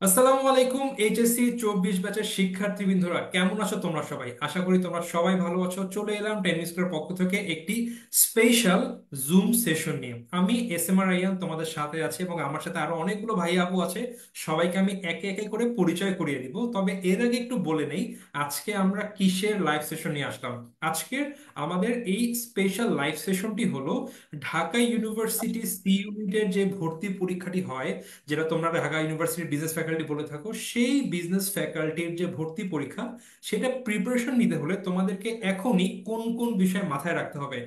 আসসালামু আলাইকুম। এইচএসসি 24 ব্যাচের শিক্ষার্থীবৃন্দরা কেমন আছো তোমরা সবাই? আশা করি তোমরা সবাই ভালো আছো। চলে এলাম টেনিস স্কুলের পক্ষ থেকে একটি স্পেশাল জুম সেশন নিয়ে। আমি এস এম আর আইয়ান তোমাদের সাথে আছি এবং আমার সাথে আরো অনেকগুলো ভাই আপু আছে। সবাইকে আমি একে একে করে পরিচয় করিয়ে দিব, তবে এর আগে একটু বলে নেই আজকে আমরা কিসের লাইভ সেশন নিয়ে আসলাম। আজকে আমাদের এই স্পেশাল লাইভ সেশনটি হলো ঢাকা ইউনিভার্সিটি সি ইউনিটের যে ভর্তি পরীক্ষাটি হয়, যেটা তোমরা ঢাকা ইউনিভার্সিটির বিজনেস ফ্যাকাল্টি বলে থাকো, সেই বিজনেস ফ্যাকাল্টির যে ভর্তি পরীক্ষা, সেটা প্রিপারেশন নিতে হলে তোমাদেরকে এখনই কোন কোন বিষয় মাথায় রাখতে হবে।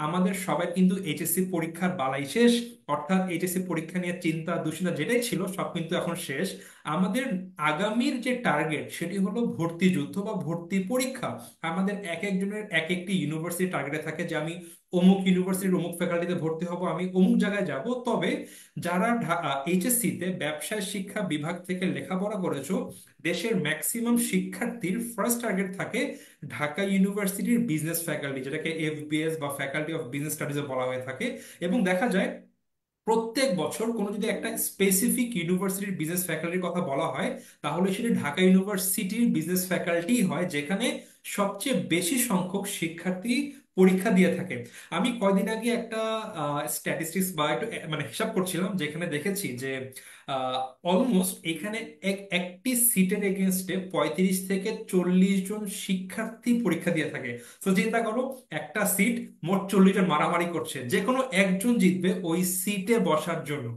আমাদের সবাই কিন্তু এইচএসসি পরীক্ষার বালাই শেষ, অর্থাৎ এইচএসসি পরীক্ষা নিয়ে চিন্তা দুশ্চিন্তা যেটাই ছিল সব কিন্তু এখন শেষ। আমাদের আগামীর যে টার্গেট সেটি হলো ভর্তি যুদ্ধ বা ভর্তি পরীক্ষা। আমাদের এক একজনের এক একটি ইউনিভার্সিটি টার্গেটে থাকে যে আমি অমুক ইউনিভার্সিটির অমুক ফ্যাকাল্টিতে ভর্তি হব, আমি অমুক জায়গায় যাব। তবে যারা এইচএসসি তে ব্যবসায় শিক্ষা বিভাগ থেকে লেখাপড়া করেছো, দেশের ম্যাক্সিমাম শিক্ষার্থীর ফার্স্ট টার্গেট থাকে ঢাকা ইউনিভার্সিটির বিজনেস ফ্যাকাল্টি, যেটাকে এফবিএস বা ফ্যাকাল্টি অফ বিজনেস স্টাডিজে বলা হয়ে থাকে। এবং দেখা যায় প্রত্যেক বছর কোনো যদি একটা স্পেসিফিক ইউনিভার্সিটির বিজনেস ফ্যাকাল্টির কথা বলা হয়, তাহলে সেটি ঢাকা ইউনিভার্সিটির বিজনেস ফ্যাকাল্টি হয়, যেখানে সবচেয়ে বেশি সংখ্যক শিক্ষার্থী পরীক্ষা দিয়ে থাকে। আমি কয়দিন আগে একটা স্ট্যাটিস্টিক্স বা একটু মানে হিসাব করছিলাম, যেখানে দেখেছি যে অলমোস্ট এখানে একটি সিটের এগেনস্টে 35 থেকে 40 জন শিক্ষার্থী পরীক্ষা দিয়ে থাকে। তো চিন্তা করো, একটা সিট মোট 40 জন মারামারি করছে, যে কোনো একজন জিতবে ওই সিটে বসার জন্য।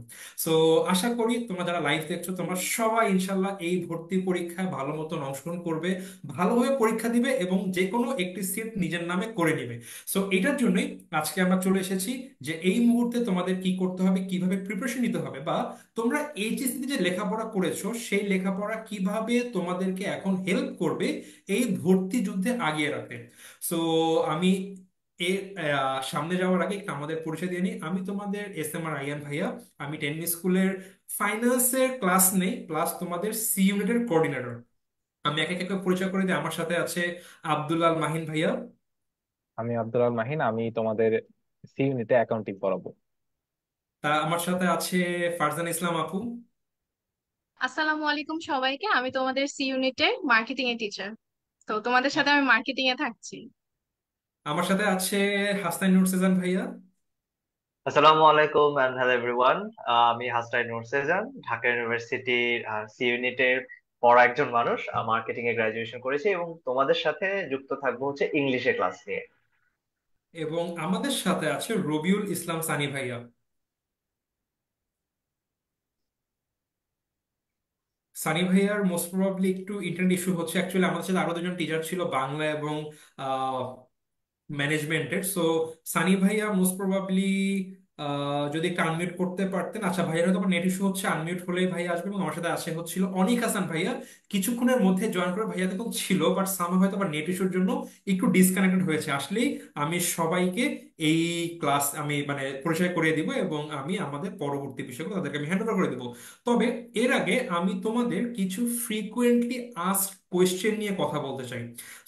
সো আশা করি তোমরা যারা লাইভ দেখছো তোমরা সবাই ইনশাল্লাহ এই ভর্তি পরীক্ষায় ভালো মতন অংশগ্রহণ করবে, ভালোভাবে পরীক্ষা দিবে এবং যে কোনো একটি সিট নিজের নামে করে নিবে। সো এটার জন্যই আজকে আমরা চলে এসেছি যে এই মুহূর্তে তোমাদের কি করতে হবে, কিভাবে প্রিপারেশন নিতে হবে, বা তোমরা এইচএসসি যে লেখাপড়া করেছো সেই লেখাপড়া কিভাবে তোমাদেরকে এখন হেল্প করবে এই ভর্তি যুদ্ধে আগিয়ে রাখতে। সো আমি এর সামনে যাওয়ার আগে একটু আমাদের পরিচয় দিয়ে নিই। আমি তোমাদের এস এম আর আইয়ান ভাইয়া। আমি টেনিস স্কুলের ফাইন্যান্সের ক্লাস নেই, প্লাস তোমাদের সি ইউনিটের কোঅর্ডিনেটর। আমি এক এক করে পরিচয় করে দিই। আমার সাথে আছে আব্দুল্লাল মাহিন ভাইয়া। আমি আব্দুল আল মাহিন, আমি তোমাদের সি ইউনিটে অ্যাকাউন্টিং পড়াবো। তা আমার সাথে আছে ফারজান ইসলাম আপু। আসসালামু আলাইকুম সবাইকে। আমি তোমাদের সি ইউনিটের মার্কেটিং এর টিচার। তো তোমাদের সাথে আমি মার্কেটিং এ থাকছি। আমার সাথে আছে হাসান নুর সেজান ভাইয়া। আসসালামু আলাইকুম এন্ড হ্যালো এভরিওয়ান। আমি হাসনাইন নূর সেজান, ঢাকা ইউনিভার্সিটির সি ইউনিটের পড়া একজন মানুষ। মার্কেটিং এ গ্রাজুয়েশন করেছি এবং তোমাদের সাথে যুক্ত থাকবো হচ্ছে ইংলিশে ক্লাস নিয়ে। এবং আমাদের সাথে আছে রবিউল ইসলাম সানি ভাইয়া। সানি ভাইয়ার মোস্ট প্রবাবলি একটু ইন্টারনেট ইস্যু হচ্ছে। অ্যাকচুয়ালি আমাদের সাথে আরো দুজন টিচার ছিল, বাংলা এবং ম্যানেজমেন্টের। সো সানি ভাইয়া মোস্ট প্রবাবলি যদি একটু আনমিউট করতে পারতেন। আচ্ছা, ভাইয়ার হয়তো নেট ইস্যু হচ্ছে, আনমিউট হলেই ভাইয়া আসবে। এবং আমার সাথে আসে হচ্ছিল অনিক হাসান ভাইয়া, কিছুক্ষণের মধ্যে জয়েন করে ভাইয়া তখন ছিল, বাট সামহাও হয়তো আবার নেট ইস্যুর জন্য একটু ডিসকানেক্টেড হয়েছে। আসলেই আমি সবাইকে এই ক্লাস আমি মানে পরিচয় করিয়ে দিব এবং আমি আমাদের পরবর্তী বিষয়গুলো তাদেরকে আমি হ্যান্ড ওভার করে দেবো। তবে এর আগে আমি তোমাদের কিছু ফ্রিকুয়েন্টলি আস্কড কোয়েশ্চেন নিয়ে কথা বলতে চাই।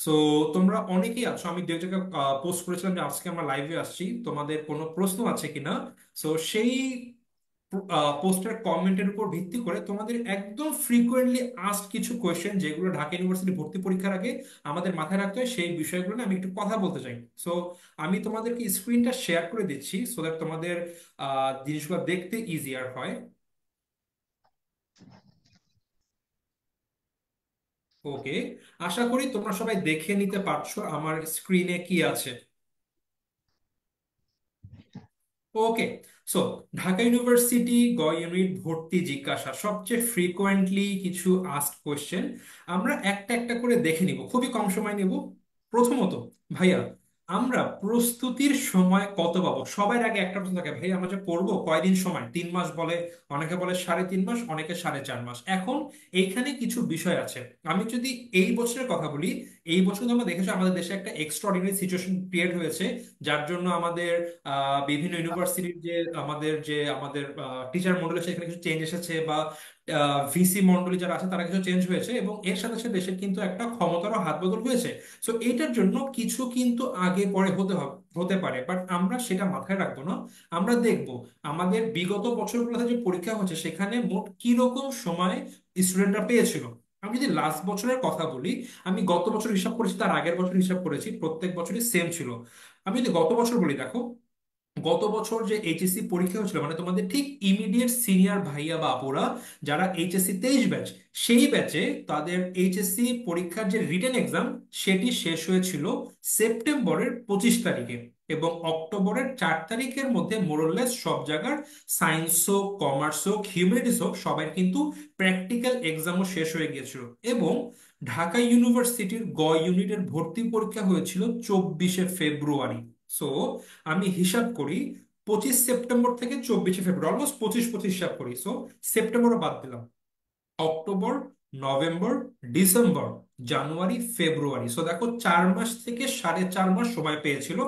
সো তোমরা অনেকেই আছো, আমি দু এক জায়গায় পোস্ট করেছিলাম যে আজকে আমরা লাইভে আসছি, তোমাদের কোনো প্রশ্ন আছে কিনা। সো সেই পোস্টের কমেন্টের উপর ভিত্তি করে তোমাদের একদম ফ্রিকোয়েন্টলি আস্ক কিছু কোয়েশ্চেন, যেগুলো ঢাকা ইউনিভার্সিটি ভর্তি পরীক্ষার আগে আমাদের মাথায় রাখতে হয়, সেই বিষয়গুলো নিয়ে আমি একটু কথা বলতে চাই। সো আমি তোমাদেরকে স্ক্রিনটা শেয়ার করে দিচ্ছি সো দ্যাট তোমাদের জিনিসগুলো দেখতে ইজিয়ার হয়। ওকে, আশা করি তোমরা সবাই দেখে নিতে পারছো আমার স্ক্রিনে কি আছে। ওকে। সো ঢাকা ইউনিভার্সিটি গ ইউনিট ভর্তি জিজ্ঞাসা, সবচেয়ে ফ্রিকোয়েন্টলি কিছু আস্কড কোয়েশ্চেন আমরা একটা একটা করে দেখে নিব, খুবই কম সময় নেব। প্রথমত, ভাইয়া আমরা প্রস্তুতির সময় কত পাবো? সবার আগে একটা প্রশ্ন থাকে, ভাই আমরা যে পড়বো কয়দিন সময়, 3 মাস বলে, অনেকে বলে 3.5 মাস, অনেকে 4.5 মাস। এখন এইখানে কিছু বিষয় আছে। আমি যদি এই বছরের কথা বলি, এই বছর তো আমরা দেখেছো আমাদের দেশে একটা এক্সট্রাঅর্ডিনারি সিচুয়েশন ক্রিয়েট হয়েছে, যার জন্য আমাদের বিভিন্ন ইউনিভার্সিটির যে আমাদের টিচার মন্ডল আছে, এখানে কিছু চেঞ্জ এসেছে, বা ভিসি মন্ডলী যারা আছে তারা কিছু চেঞ্জ হয়েছে, এবং এর সাথে সাথে দেশের কিন্তু একটা ক্ষমতারও হাত বদল হয়েছে। সো এটার জন্য কিছু কিন্তু আগে পরে হতে পারে, বাট আমরা সেটা মাথায় রাখবো না। আমরা দেখব আমাদের বিগত বছরগুলোতে যে পরীক্ষা হচ্ছে সেখানে মোট কি রকম সময় স্টুডেন্টরা পেয়েছিল। আমি যদি লাস্ট বছরের কথা বলি, আমি গত বছর হিসাব করেছি, তার আগের বছর হিসাব করেছি, প্রত্যেক বছরই সেম ছিল। আমি যদি গত বছর বলি, দেখো গত বছর যে এইচএসসি পরীক্ষা হয়েছিল, মানে তোমাদের ঠিক ইমিডিয়েট সিনিয়র ভাইয়া বা আপুরা যারা এইচএসসি 23 ব্যাচ, সেই ব্যাচে তাদের এইচএসসি পরীক্ষার যে রিটেন এক্সাম সেটি শেষ হয়েছিল সেপ্টেম্বরের 25 তারিখে, এবং অক্টোবরের 4 তারিখের মধ্যে মোরলেস সব জায়গার সায়েন্স হোক, কমার্স হোক, হিউম্যানিটিস হোক, সবাই কিন্তু প্র্যাকটিক্যাল এক্সামও শেষ হয়ে গিয়েছিল। এবং ঢাকা ইউনিভার্সিটির ইউনিটের ভর্তি পরীক্ষা হয়েছিল 24শে ফেব্রুয়ারি। সো আমি হিসাব করি 25 সেপ্টেম্বর থেকে 24শে ফেব্রুয়ারি, অলমোস্ট 25-25 হিসাব করি। সো সেপ্টেম্বরও বাদ দিলাম, অক্টোবর, নভেম্বর, ডিসেম্বর, জানুয়ারি, ফেব্রুয়ারি। সো দেখো 4 মাস থেকে 4.5 মাস সময় পেয়েছিল।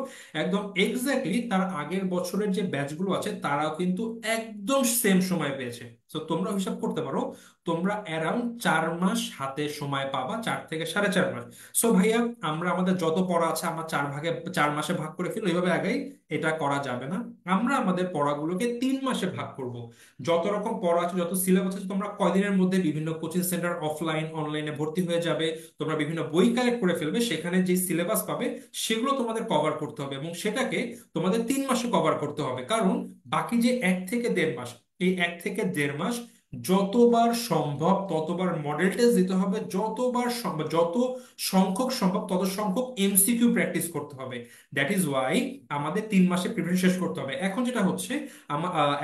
একদম এক্স্যাক্টলি তার আগের বছরের যে ব্যাচগুলো আছে তারাও কিন্তু একদম সেম সময় পেয়েছে। তো তোমরা হিসাব করতে পারো, তোমরা অ্যারাউন্ড 4 মাস হাতে সময় পাবা, 4 থেকে 4.5 মাস। সো ভাইয়া, আমরা আমাদের যত পড়া আছে আমরা 4 মাসে ভাগ করে ফেলো, এইভাবে আগেই এটা করা যাবে না। আমরা আমাদের পড়াগুলোকে 3 মাসে ভাগ করব। যত রকম পড়া আছে, যত সিলেবাস আছে, তোমরা কয়দিনের মধ্যে বিভিন্ন কোচিং সেন্টার অফলাইন অনলাইনে ভর্তি হয়ে যাবে, তোমরা বিভিন্ন বই কালেক্ট করে ফেলবে, সেখানে যে সিলেবাস পাবে সেগুলো তোমাদের কভার করতে হবে, এবং সেটাকে তোমাদের 3 মাসে কভার করতে হবে। কারণ বাকি যে 1 থেকে 1.5 মাস, এই 1 থেকে 1.5 মাস যতবার সম্ভব ততবার মডেল টেস্ট দিতে হবে, যতবার সম্ভব, যত সংখ্যক সম্ভব তত সংখ্যক এমসিকিউ প্র্যাকটিস করতে হবে। দ্যাট ইজ ওয়াই আমাদের 3 মাসে প্রিপারেশন শেষ করতে হবে। এখন যেটা হচ্ছে,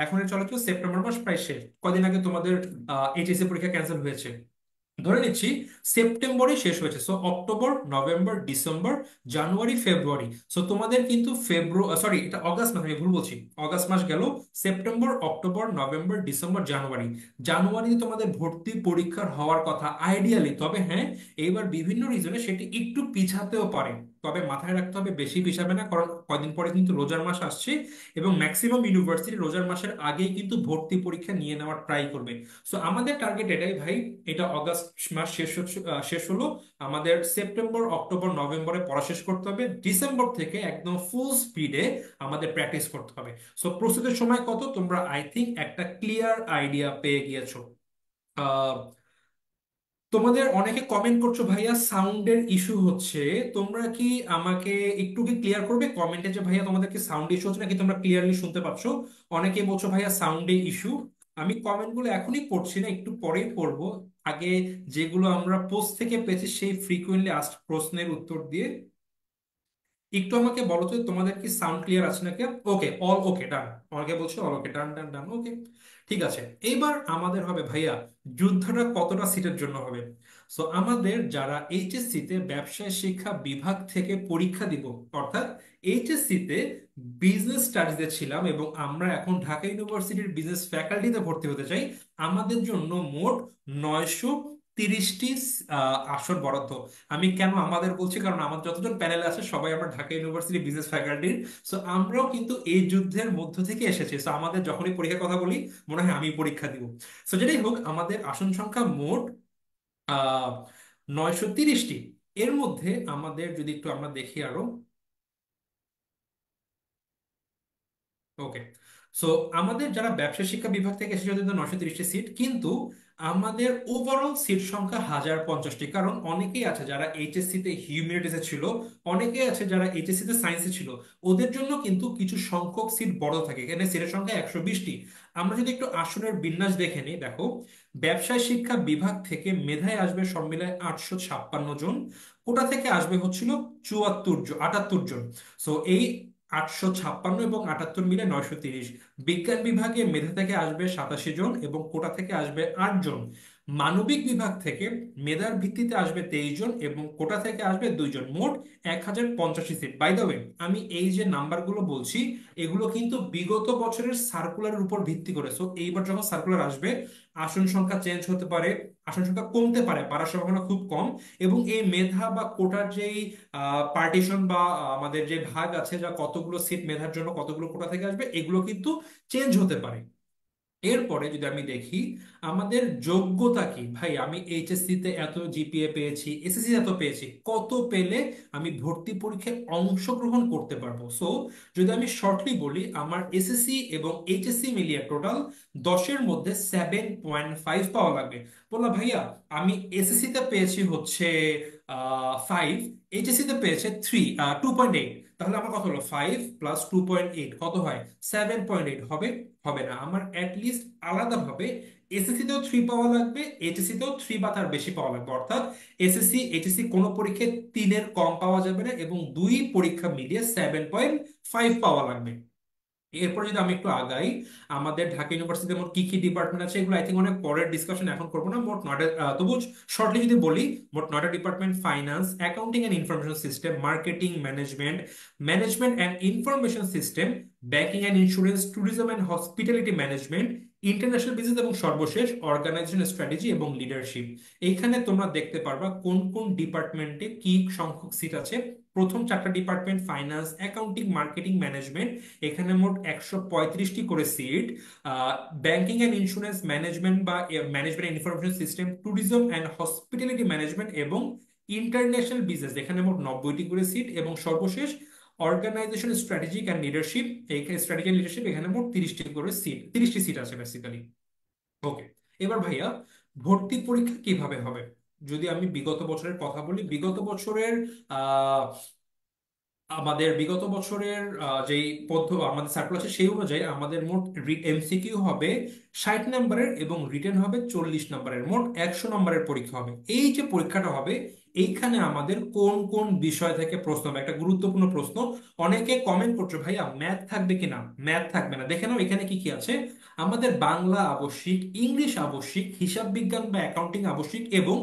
এখন চলো তো সেপ্টেম্বর মাস প্রায় শেষ, কদিন আগে তোমাদের এইচএসসি পরীক্ষা ক্যান্সেল হয়েছে, ধরে নিচ্ছি সেপ্টেম্বরে শেষ হয়েছে। সো অক্টোবর, নভেম্বর, ডিসেম্বর, জানুয়ারি, ফেব্রুয়ারি। সো তোমাদের কিন্তু সরি, এটা অগাস্ট মাস, আমি ভুল বলছি, অগাস্ট মাস গেল। সেপ্টেম্বর, অক্টোবর, নভেম্বর, ডিসেম্বর, জানুয়ারি। জানুয়ারিতে তোমাদের ভর্তি পরীক্ষার হওয়ার কথা আইডিয়ালি, তবে হ্যাঁ, এইবার বিভিন্ন রিজনে সেটি একটু পিছাতেও পারে। তবে মাথায় রাখতে হবে বেশি পিছাবে না, কারণ কয়দিন পরে কিন্তু রোজার মাস আসছে, এবং ম্যাক্সিমাম ইউনিভার্সিটি রোজার মাসের আগেই কিন্তু ভর্তি পরীক্ষা নিয়ে নেওয়ার ট্রাই করবে। সো আমাদের টার্গেট এটাই ভাই, এটা অগাস্ট মাস শেষ হলো, আমাদের সেপ্টেম্বর, অক্টোবর, নভেম্বরে পড়া শেষ করতে হবে, ডিসেম্বর থেকে একদম ফুল স্পিডে আমাদের প্র্যাকটিস করতে হবে। সো প্রস্তুতির সময় কত, তোমরা আই থিঙ্ক একটা ক্লিয়ার আইডিয়া পেয়ে গিয়েছো। আহ তোমাদের অনেকে কমেন্ট করছো ভাইয়া সাউন্ডের ইস্যু হচ্ছে, তোমরা কি আমাকে একটু কি ক্লিয়ার করবে কমেন্টে যে ভাইয়া তোমাদের কি সাউন্ড ইস্যু হচ্ছে নাকি তোমরা ক্লিয়ারলি শুনতে পাচ্ছো? অনেকে বলছো ভাইয়া সাউন্ডে ইস্যু। আমি কমেন্টগুলো এখনই পড়ছি না, একটু পরেই পড়বো। আগে যেগুলো আমরা পোস্ট থেকে পেয়েছি সেই ফ্রিকুয়েন্টলি আস্কড প্রশ্নের উত্তর দিয়ে একটু আমাকে বলো তো তোমাদের কি সাউন্ড ক্লিয়ার আছে নাকি। ওকে, অল ওকে, ডান। অনেকে বলছো অল ওকে, ডান ডান ডান, ওকে, ঠিক আছে। এইবার আমাদের হবে ভাইয়া, যুদ্ধটা কতটা সিটের জন্য হবে। সো আমাদের যারা এইচএসসি তে ব্যবসায় শিক্ষা বিভাগ থেকে পরীক্ষা দিব, অর্থাৎ এইচএসসি তে বিজনেস স্টাডিজে ছিলাম এবং আমরা এখন ঢাকা ইউনিভার্সিটির বিজনেস ফ্যাকাল্টিতে ভর্তি হতে চাই, আমাদের জন্য মোট 930টি আসন বরাদ্দ। আমি কেন আমাদের বলছি, কারণ আমাদের যতজন প্যানেলে আছে সবাই আমরা ঢাকা ইউনিভার্সিটি বিজনেস ফ্যাকাল্টির। সো আমরাও কিন্তু এই যুদ্ধের মধ্য থেকে এসেছি। সো আমাদের যখনই পরীক্ষার কথা বলি মনে হয় আমি পরীক্ষা দিব। সো যেটাই হোক, আমাদের আসন সংখ্যা মোট 930টি। এর মধ্যে আমাদের যদি একটু আমরা দেখি আরো, ওকে, সো আমাদের যারা ব্যবসায় শিক্ষা বিভাগ থেকে এসেছে ওদের 930টি সিট, কিন্তু আমাদের ওভারঅল সিট সংখ্যা 1050টি। কারণ অনেকেই আছে যারা এইচএসসি তে হিউম্যানিটিসে ছিল, অনেকেই আছে যারা এইচএসসি তে সায়েন্সে ছিল, ওদের জন্য কিন্তু কিছু সংখ্যক সিট বড় থাকে, এখানে সিটের সংখ্যা 120টি। আমরা যদি একটু আসনের বিন্যাস দেখে নিই, দেখো ব্যবসায় শিক্ষা বিভাগ থেকে মেধায় আসবে সব মিলায় 856 জন, কোটা থেকে আসবে হচ্ছিল 78 জন। সো এই 856 এবং 78 মিলে 930। বিজ্ঞান বিভাগে মেধা থেকে আসবে 87 জন এবং কোটা থেকে আসবে 8 জন। মানবিক বিভাগ থেকে মেধার ভিত্তিতে আসবে 23 জন এবং কোটা থেকে আসবে 2 জন। মোট 1085 সিট। বাই দ্য ওয়ে, আমি এই যে নাম্বারগুলো বলছি এগুলো কিন্তু বিগত বছরের সার্কুলারের উপর ভিত্তি করে। সো এইবার যখন সার্কুলার আসবে আসন সংখ্যা চেঞ্জ হতে পারে, আসন সংখ্যা কমতে পারে, বাড়ার সম্ভাবনা খুব কম। এবং এই মেধা বা কোটার যেই পার্টিশন বা আমাদের যে ভাগ আছে, যা কতগুলো সিট মেধার জন্য কতগুলো কোটা থেকে আসবে, এগুলো কিন্তু চেঞ্জ হতে পারে। এরপরে যদি আমি দেখি আমাদের যোগ্যতা কি, ভাই আমি এইচএসসি তে এত জিপিএ পেয়েছি, এসএসসি এত পেয়েছি, কত পেলে আমি ভর্তি পরীক্ষায় অংশগ্রহণ করতে পারবো। সো যদি আমি শর্টলি বলি, আমার এসএসসি এবং এইচএসসি মিলিয়ে টোটাল 10-এর মধ্যে 7.5 পাওয়া লাগবে। বললাম ভাইয়া আমি এসএসসি তে পেয়েছি হচ্ছে 5, এইচএসসি তে পেয়েছে 2.8, তাহলে আমার কত হলো 5 + 2.8 কত হয় 7.8 হবে? হবে না। আমার অ্যাটলিস্ট আলাদাভাবে এসএসসি তেও 3 পাওয়া লাগবে, এইচএসসি তেও 3 বা তার বেশি পাওয়া লাগবে। অর্থাৎ এসএসসি এইচএসসি কোনো পরীক্ষায় 3-এর কম পাওয়া যাবে না এবং দুই পরীক্ষা মিলিয়ে 7.5 পাওয়া লাগবে। এরপর যদি আমি একটু আগাই, আমাদের ঢাকা ইউনিভার্সিটিতে মোট কি কি ডিপার্টমেন্ট আছে এগুলো আই থিঙ্ক অনেক পরের ডিসকাশন, এখন করবো না। মোট নয়টা, তবু শর্টলি যদি বলি, মোট 9টা department: finance, accounting and information system, marketing, management, management and information system, banking and insurance, tourism and hospitality management, international business এবং সর্বশেষ অর্গানাইজেশন স্ট্র্যাটেজি এবং লিডারশিপ। এইখানে তোমরা দেখতে পারবা কোন কোন ডিপার্টমেন্টে কি সংখ্যক সিট আছে। প্রথম 4টা department finance, accounting, marketing, management, এখানে মোট 135টি করে সিট। ব্যাংকিং অ্যান্ড ইন্স্যুরেন্স ম্যানেজমেন্ট বা management information system, tourism and hospitality management এবং ইন্টারন্যাশনাল বিজনেস, এখানে মোট 90টি করে সিট। এবং সর্বশেষ অর্গানাইজেশন স্ট্র্যাটেজিক অ্যান্ড লিডারশিপ, এইখানে স্ট্র্যাটেজি অ্যান্ড লিডারশিপ, এখানে মোট 30টি সিট আছে বেসিক্যালি। ওকে, এবার ভাইয়া ভর্তি পরীক্ষা কিভাবে হবে? যদি আমি বিগত বছরের কথা বলি, বিগত বছরের আমাদের বিগত বছরের যেই আমাদের সার্কুলার আছে সেই অনুযায়ী আমাদের মোট এমসিকিউ হবে 60 নম্বরের এবং রিটেন হবে 40 নম্বরের, মোট 100 নম্বরের পরীক্ষা হবে। এই যে পরীক্ষাটা হবে, এইখানে আমাদের কোন কোন বিষয় থেকে প্রশ্ন হবে, একটা গুরুত্বপূর্ণ প্রশ্ন। অনেকে কমেন্ট করছো ভাইয়া ম্যাথ থাকবে কিনা, ম্যাথ থাকবে না। দেখে নাও এখানে কি কি আছে। আমাদের বাংলা আবশ্যিক, ইংলিশ আবশ্যিক, হিসাব বিজ্ঞান বা অ্যাকাউন্টিং আবশ্যিক এবং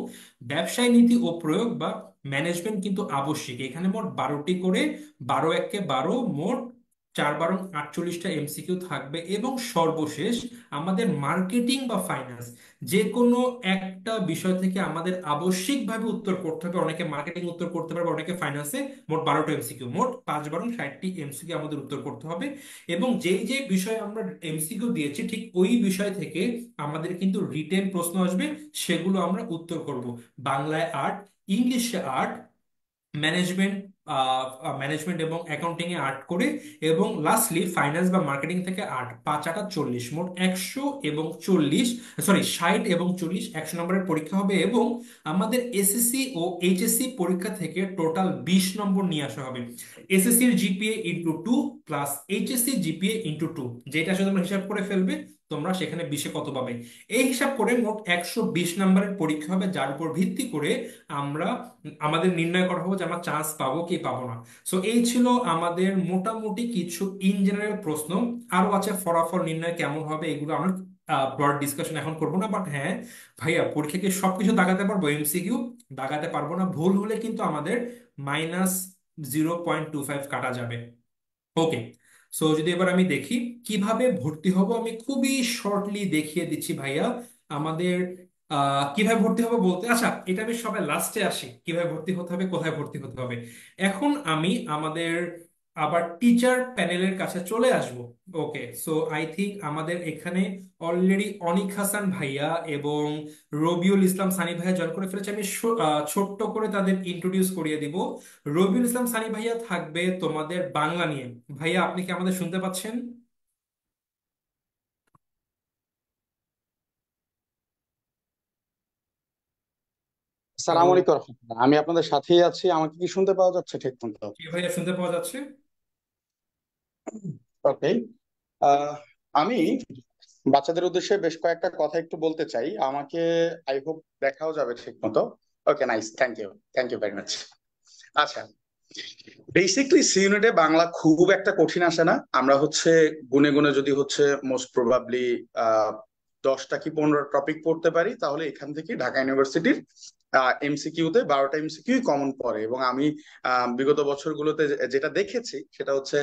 ব্যবসায় নীতি ও প্রয়োগ বা ম্যানেজমেন্ট কিন্তু আবশ্যিক। এখানে মোট 12টি করে, 12 × 1 = 12, মোট 4 × 48টা এমসিকিউ থাকবে। এবং সর্বশেষ আমাদের মার্কেটিং বা ফাইন্যান্স, যে কোনো একটা বিষয় থেকে আমাদের আবশ্যিকভাবে উত্তর করতে হবে। অনেকে মার্কেটিং উত্তর করতে পারবে, অনেকে ফাইন্যান্সে। মোট 12টা এমসিকিউ, মোট 5 × 12 = 60টি এমসিকিউ আমাদের উত্তর করতে হবে। এবং যেই যে বিষয়ে আমরা এমসিকিউ দিয়েছি ঠিক ওই বিষয় থেকে আমাদের কিন্তু রিটেন প্রশ্ন আসবে, সেগুলো আমরা উত্তর করব। বাংলায় 8, ইংলিশে 8, ম্যানেজমেন্ট ম্যানেজমেন্ট এবং অ্যাকাউন্টিং এ 8 করে, এবং লাস্টলি ফাইন্যান্স বা মার্কেটিং থেকে 8, 5 × 8 = 40, মোট 100 এবং 40, সরি 60 এবং 40, 100 নম্বরের পরীক্ষা হবে। এবং আমাদের এসএসসি ও এইচএসসি পরীক্ষা থেকে টোটাল 20 নম্বর নিয়ে আসা হবে। এসএসসি এর GPA into 2 plus HSC GPA into 2, যেটা আসলে তোমরা হিসাব করে ফেলবে তোমরা সেখানে 20-এ কত পাবে। এই হিসাব করে মোট 120 নম্বরের পরীক্ষা হবে, যার উপর ভিত্তি করে আমরা আমাদের নির্ণয় করা হবে যে আমরা চান্স পাবো কি পাবো না। সো এই ছিল আমাদের মোটামুটি কিছু ইন জেনারেল প্রশ্ন। আরো আছে ফলাফল নির্ণয় কেমন হবে, এগুলো আমরা ব্রড ডিসকাশন এখন করবো না। বাট হ্যাঁ ভাইয়া, পরীক্ষাকে সবকিছু দাগাতে পারবো, এমসিকিউ দাগাতে পারবো না। ভুল হলে কিন্তু আমাদের -0.25 কাটা যাবে। ওকে, সো যদি এবার আমি দেখি কিভাবে ভর্তি হব, আমি খুবই শর্টলি দেখিয়ে দিচ্ছি ভাইয়া। আমাদের কিভাবে ভর্তি হবে বলতে, আচ্ছা এটা আমি সবাই লাস্টে আসি, কিভাবে ভর্তি হতে হবে, কোথায় ভর্তি হতে হবে। এখন আমি আমাদের আবার টিচার প্যানেলের কাছে চলে আসব। ওকে, সো আই থিংক আমাদের এখানে অলরেডি অনিক হাসান ভাইয়া এবং রবিউল ইসলাম সানি ভাইয়া জয়েন করে ফেলেছে। আমি ছোট্ট করে তাদের ইন্ট্রোডিউস করিয়ে দিব। রবিউল ইসলাম সানি ভাইয়া থাকবে তোমাদের বাংলা নিয়ে। ভাইয়া আপনি কি আমাদের শুনতে পাচ্ছেন? হ্যালো, সালাম আলাইকুম রহমতুল্লাহ। আমি আপনাদের সাথেই আছি। আমাকে কি শুনতে পাওয়া যাচ্ছে ঠিক মতো? কি ভাইয়া শুনতে পাওয়া যাচ্ছে? ওকে। আমি বাচ্চাদের উদ্দেশ্যে বেশ কয়েকটা কথা একটু বলতে চাই। আমাকে আই হোপ দেখাও যাবে ঠিক মতো। Okay, nice, thank you very much. আচ্ছা, বেসিকলি সি ইউনিটে বাংলা খুব একটা কঠিন আসে না। আমরা গুনে গুনে যদি মোস্ট প্রবাবলি 10টা কি 15টা টপিক পড়তে পারি, তাহলে এখান থেকে ঢাকা ইউনিভার্সিটির এমসিকিউতে 12টা এমসিকিউ কমন পড়ে। এবং আমি বিগত বছরগুলোতে যেটা দেখেছি সেটা হচ্ছে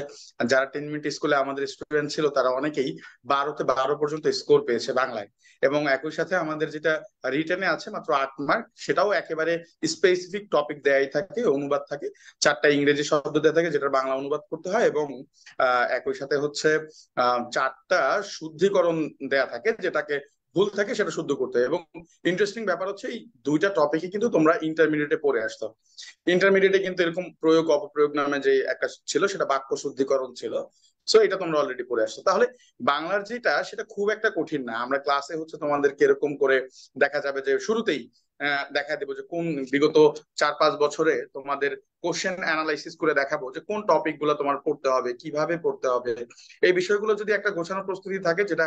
যারা 10 মিনিট স্কুলে আমাদের স্টুডেন্ট ছিল তারা অনেকেই 12তে 12 পর্যন্ত স্কোর পেয়েছে বাংলায়। এবং একই সাথে আমাদের যেটা রিটেনে আছে মাত্র 8 মার্ক, সেটাও একেবারে স্পেসিফিক টপিক দেয়াই থাকে, অনুবাদ থাকে, 4টা ইংরেজি শব্দ দেওয়া থাকে যেটা বাংলা অনুবাদ করতে হয়, এবং একই সাথে হচ্ছে 4টা শুদ্ধিকরণ দেয়া থাকে, যেটাকে ভুল থাকে সেটা শুদ্ধ করতে হয়। এবং ইন্টারেস্টিং ব্যাপার হচ্ছে এই 2টা টপিকই কিন্তু তোমরা ইন্টারমিডিয়েটে পড়ে আসতো। ইন্টারমিডিয়েটে কিন্তু এরকম প্রয়োগ অপপ্রয়োগ নামে যে একটা ছিল সেটা বাক্য শুদ্ধিকরণ ছিল। সো এটা তোমরা অলরেডি পড়ে আসছো। তাহলে বাংলার যেটা সেটা খুব একটা কঠিন না। আমরা ক্লাসে হচ্ছে তোমাদেরকে এরকম করে দেখা যাবে যে শুরুতেই দেখা দেবো যে কোন বিগত 4-5 বছরে তোমাদের কোশ্চেন অ্যানালাইসিস করে দেখাবো যে কোন টপিক গুলো তোমার পড়তে হবে, কিভাবে পড়তে হবে। এই বিষয়গুলো যদি একটা গোছানো প্রস্তুতি থাকে, যেটা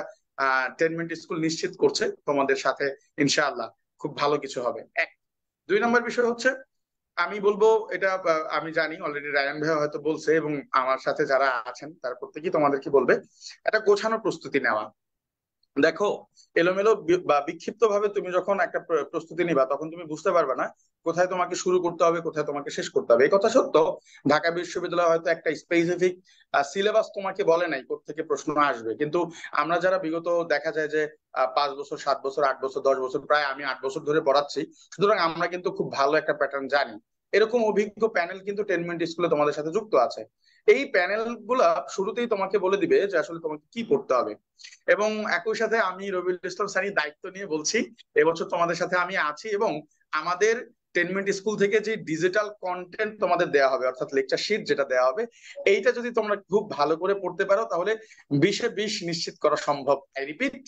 10 মিনিট স্কুল নিশ্চিত করছে তোমাদের সাথে, ইনশাআল্লাহ খুব ভালো কিছু হবে। 2 নম্বর বিষয় হচ্ছে আমি বলবো এটা, আমি জানি অলরেডি রায়ান ভাই হয়তো বলছে এবং আমার সাথে যারা আছেন তার প্রত্যেকেই তোমাদেরকে বলবে, একটা গোছানো প্রস্তুতি নেওয়া। দেখো, এলোমেলো বা বিক্ষিপ্ত ভাবে তুমি যখন একটা প্রস্তুতি নিবা তখন তুমি বুঝতে পারবে না কোথায় তোমাকে শুরু করতে হবে, কোথায় তোমাকে শেষ করতে হবে। এই কথা সত্য, ঢাকা বিশ্ববিদ্যালয় হয়তো একটা স্পেসিফিক সিলেবাস তোমাকে বলে নাই কোত্থেকে প্রশ্ন আসবে, কিন্তু আমরা যারা বিগত দেখা যায় যে 5 বছর, 7 বছর, 8 বছর, 10 বছর, প্রায় আমি 8 বছর ধরে পড়াচ্ছি, সুতরাং আমরা কিন্তু খুব ভালো একটা প্যাটার্ন জানি। এরকম অভিজ্ঞ প্যানেল কিন্তু 10 মিনিট স্কুলে তোমাদের সাথে যুক্ত আছে। এই প্যানেল গুলা শুরুতেই তোমাকে বলে দিবে যে আসলে তোমাকে কি পড়তে হবে। এবং একই সাথে আমি রবিউল ইসলাম স্যারই দায়িত্ব নিয়ে বলছি, এবছর তোমাদের সাথে আমি আছি, এবং আমাদের 10 মিনিট স্কুল থেকে যে ডিজিটাল কন্টেন্ট তোমাদের দেওয়া হবে, অর্থাৎ লেকচার শিট যেটা দেওয়া হবে, এইটা যদি তোমরা খুব ভালো করে পড়তে পারো তাহলে 20-এ 20 নিশ্চিত করা সম্ভব। আই রিপিট,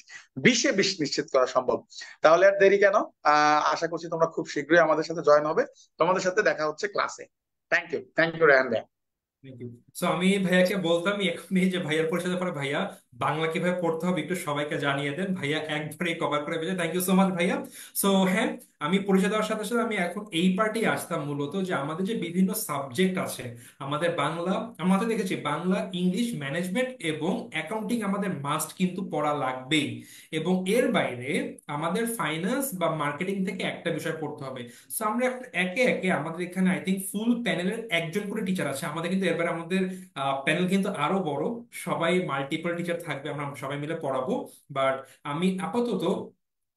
20-এ 20 নিশ্চিত করা সম্ভব। তাহলে আর দেরি কেন, আশা করছি তোমরা খুব শীঘ্রই আমাদের সাথে জয়েন হবে। তোমাদের সাথে দেখা হচ্ছে ক্লাসে। থ্যাংক ইউ রেহান ভাই। Thank you. সো আমি ভাইয়াকে বলতামই এখনই যে ভাইয়ার পরিচয় পরে, ভাইয়া বাংলা কিভাবে পড়তে হবে একটু সবাইকে জানিয়ে দেন। ভাইয়া একবারে কভার করে ফেলেছে, থ্যাংক ইউ সো মাচ ভাইয়া। সো হ্যাঁ, আমি পরিচয় দেওয়ার সাথে সাথে আমি এখন এই পার্টি আসতাম মূলত যে আমাদের যে বিভিন্ন সাবজেক্ট আছে, আমাদের বাংলা, আমাদের দেখেছি বাংলা, ইংলিশ, ম্যানেজমেন্ট এবং অ্যাকাউন্টিং আমাদের মাস্ট কিন্তু পড়া লাগবেই। এবং এর বাইরে আমাদের ফাইন্যান্স বা মার্কেটিং থেকে একটা বিষয় পড়তে হবে। সো আমরা এখন একে একে আমাদের এখানে আই থিঙ্ক ফুল প্যানেলের একজন করে টিচার আছে আমাদের, কিন্তু এবারে আমাদের প্যানেল কিন্তু আরো বড়, সবাই মাল্টিপল টিচার থাকবে, আমরা সবাই মিলে পড়াবো। বাট আমি আপাতত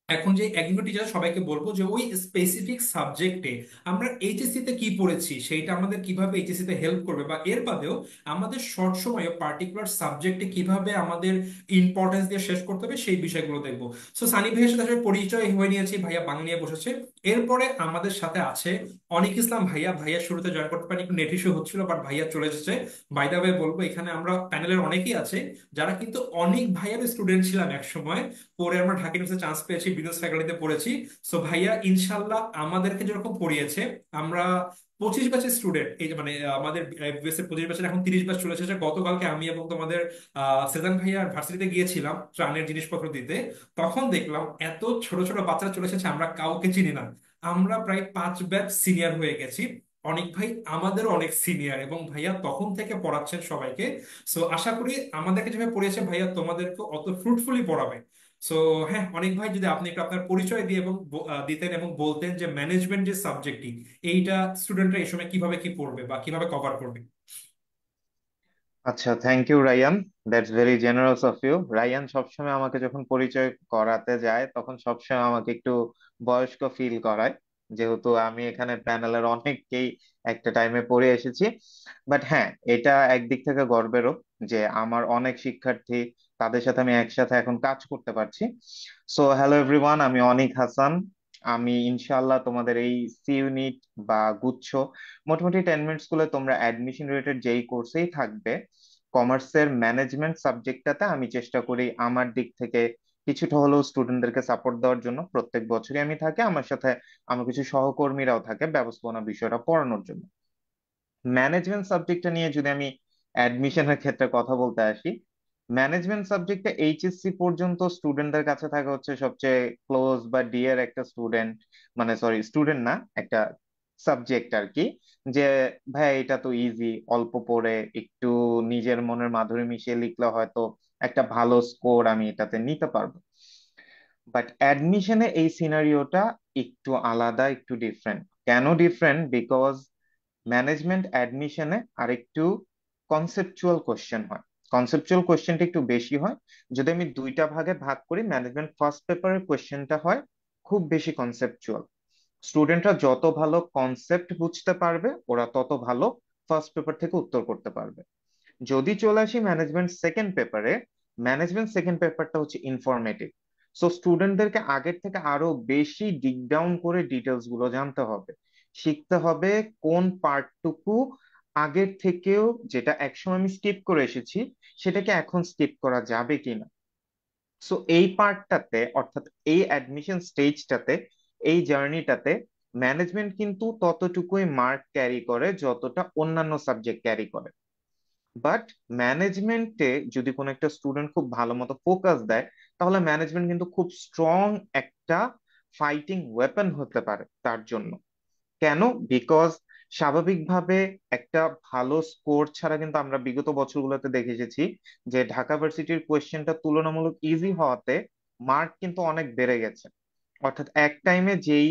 এখন যে একজন টিচার সবাইকে বলবো যে ওই স্পেসিফিক সাবজেক্টে আমরা এইচএসসি তে কি পড়েছি সেইটা আমাদের কিভাবে এইচএসসি তে হেল্প করবে, বা এর বাদেও আমাদের শর্ট সময়ে পার্টিকুলার সাবজেক্টে কিভাবে আমাদের ইম্পর্টেন্স দিয়ে শেষ করতে হবে সেই বিষয়গুলো দেখবো। সো সানি ভাইয়ের সাথে আসলে পরিচয় হয়ে নিয়েছি, ভাইয়া বাংলা নিয়ে বসেছে। এরপরে আমাদের সাথে আছে অনিক ইসলাম ভাইয়া। ভাইয়া শুরুতে জয়েন করতে পারেন, একটু নেট ইস্যু হচ্ছিল, বাট ভাইয়া চলে এসেছে। বাই দা ওয়ে বলবো, এখানে আমরা প্যানেলের অনেকেই আছে যারা কিন্তু অনেক ভাইয়ার স্টুডেন্ট ছিলাম এক সময়, পরে আমরা ঢাকা ইউনিভার্সিটি চান্স পেয়েছি, বিজনেস ফ্যাকাল্টিতে পড়েছি। সো ভাইয়া ইনশাল্লাহ আমাদেরকে যেরকম পড়িয়েছে, আমরা 25 ব্যাচের স্টুডেন্ট, এই যে মানে আমাদের বিএস এর 25 ব্যাচের এখন 30 ব্যাচ চলে এসেছে। গতকালকে আমি এবং তোমাদের সেজান ভাইয়ার ভার্সিটিতে গিয়েছিলাম ত্রাণের জিনিসপত্র দিতে, তখন দেখলাম এত ছোট ছোট বাচ্চারা চলে এসেছে, আমরা কাউকে চিনি না। আমরা প্রায় 5 ব্যাচ সিনিয়র হয়ে গেছি। অনেক ভাই আমাদেরও অনেক সিনিয়র, এবং ভাইয়া তখন থেকে পড়াচ্ছেন সবাইকে। সো আশা করি আমাদেরকে যেভাবে পড়িয়েছে ভাইয়া তোমাদেরকে অত ফ্রুটফুলি পড়াবে। সো হ্যাঁ, অনেক ভাই যদি আপনি একটু আপনার পরিচয় দিয়ে এবং দিতেন এবং বলতেন যে ম্যানেজমেন্ট যে সাবজেক্টটি, এইটা স্টুডেন্টরা এই সময় কিভাবে কি পড়বে বা কিভাবে কভার করবে। আচ্ছা, thank you Ryan. That's very generous of you. Ryan সবসময় আমাকে যখন পরিচয় করাতে যায় তখন সবসময় আমাকে একটু বয়স্ক ফিল করায়, যেহেতু আমি এখানে প্যানেলের অনেককেই একটা টাইমে পড়ে এসেছি। বাট হ্যাঁ, এটা একদিক থেকে গর্বেরও যে আমার অনেক শিক্ষার্থী, তাদের সাথে আমি একসাথে এখন কাজ করতে পারছি। সো হ্যালো এভরিওয়ান, আমি অনিক হাসান। আমি ইনশাআল্লাহ তোমাদের এই সি ইউনিট বা গুচ্ছ, মোটামুটি 10 মিনিট স্কুলে তোমরা অ্যাডমিশন রিলেটেড যেই কোর্সেই থাকবে, কমার্সের ম্যানেজমেন্ট সাবজেক্টটাতে আমি চেষ্টা করি আমার দিক থেকে কিছুটা হলেও স্টুডেন্টদেরকে সাপোর্ট দেওয়ার জন্য। প্রত্যেক বছরই আমি থাকি, আমার সাথে আমার কিছু সহকর্মীরাও থাকে ব্যবস্থাপনা বিষয়টা পড়ানোর জন্য। ম্যানেজমেন্ট সাবজেক্টটা নিয়ে যদি আমি অ্যাডমিশনের ক্ষেত্রে কথা বলতে আসি, ম্যানেজমেন্ট সাবজেক্টে এইচএসসি পর্যন্ত স্টুডেন্টদের কাছে থাকা হচ্ছে সবচেয়ে ক্লোজ বা ডিয়ার একটা স্টুডেন্ট, মানে সরি স্টুডেন্ট না, একটা সাবজেক্ট আর কি। যে ভাই এটা তো ইজি, অল্প পড়ে একটু নিজের মনের মাধুরী মিশিয়ে লিখলে হয়তো একটা ভালো স্কোর আমি এটাতে নিতে পারবো। বাট অ্যাডমিশনে এই সিনারিওটা একটু আলাদা, একটু ডিফারেন্ট। কেন ডিফারেন্ট? বিকজ ম্যানেজমেন্ট অ্যাডমিশনে আরেকটু কনসেপচুয়াল কোশ্চেন হয়, কনসেপচুয়াল কোশ্চেনটা একটু বেশি হয়। যদি আমি দুইটা ভাগে ভাগ করি, ম্যানেজমেন্ট ফার্স্ট পেপারের কোশ্চেনটা হয় খুব বেশি কনসেপচুয়াল। স্টুডেন্টরা যত ভালো কনসেপ্ট বুঝতে পারবে ওরা তত ভালো ফার্স্ট পেপার থেকে উত্তর করতে পারবে। যদি চলে আসি ম্যানেজমেন্ট সেকেন্ড পেপারে, ম্যানেজমেন্ট সেকেন্ড পেপারটা হচ্ছে ইনফরমেটিভ। সো স্টুডেন্টদেরকে আগের থেকে আরো বেশি ডিগ ডাউন করে ডিটেলস গুলো জানতে হবে, শিখতে হবে কোন পার্টটুকু আগের থেকেও, যেটা একসময় আমি স্কিপ করে এসেছি সেটাকে এখন স্কিপ করা যাবে কিনা। সো এই পার্টটাতে, অর্থাৎ এই অ্যাডমিশন স্টেজটাতে, এই জার্নিটাতে ম্যানেজমেন্ট কিন্তু ততটুকুই মার্ক ক্যারি করে যতটা অন্যান্য সাবজেক্ট ক্যারি করে। বাট ম্যানেজমেন্টে যদি কোনো একটা স্টুডেন্ট খুব ভালো মতো ফোকাস দেয়, তাহলে ম্যানেজমেন্ট কিন্তু খুব স্ট্রং একটা ফাইটিং ওয়েপন হতে পারে তার জন্য। কেন? বিকজ স্বাভাবিকভাবে একটা ভালো স্কোর ছাড়া কিন্তু আমরা বিগত বছরগুলোতে দেখে এসেছি যে ঢাকা ভার্সিটির কোয়েশ্চেনটা তুলনামূলক ইজি হওয়াতে মার্ক কিন্তু অনেক বেড়ে গেছে। অর্থাৎ এক টাইমে যেই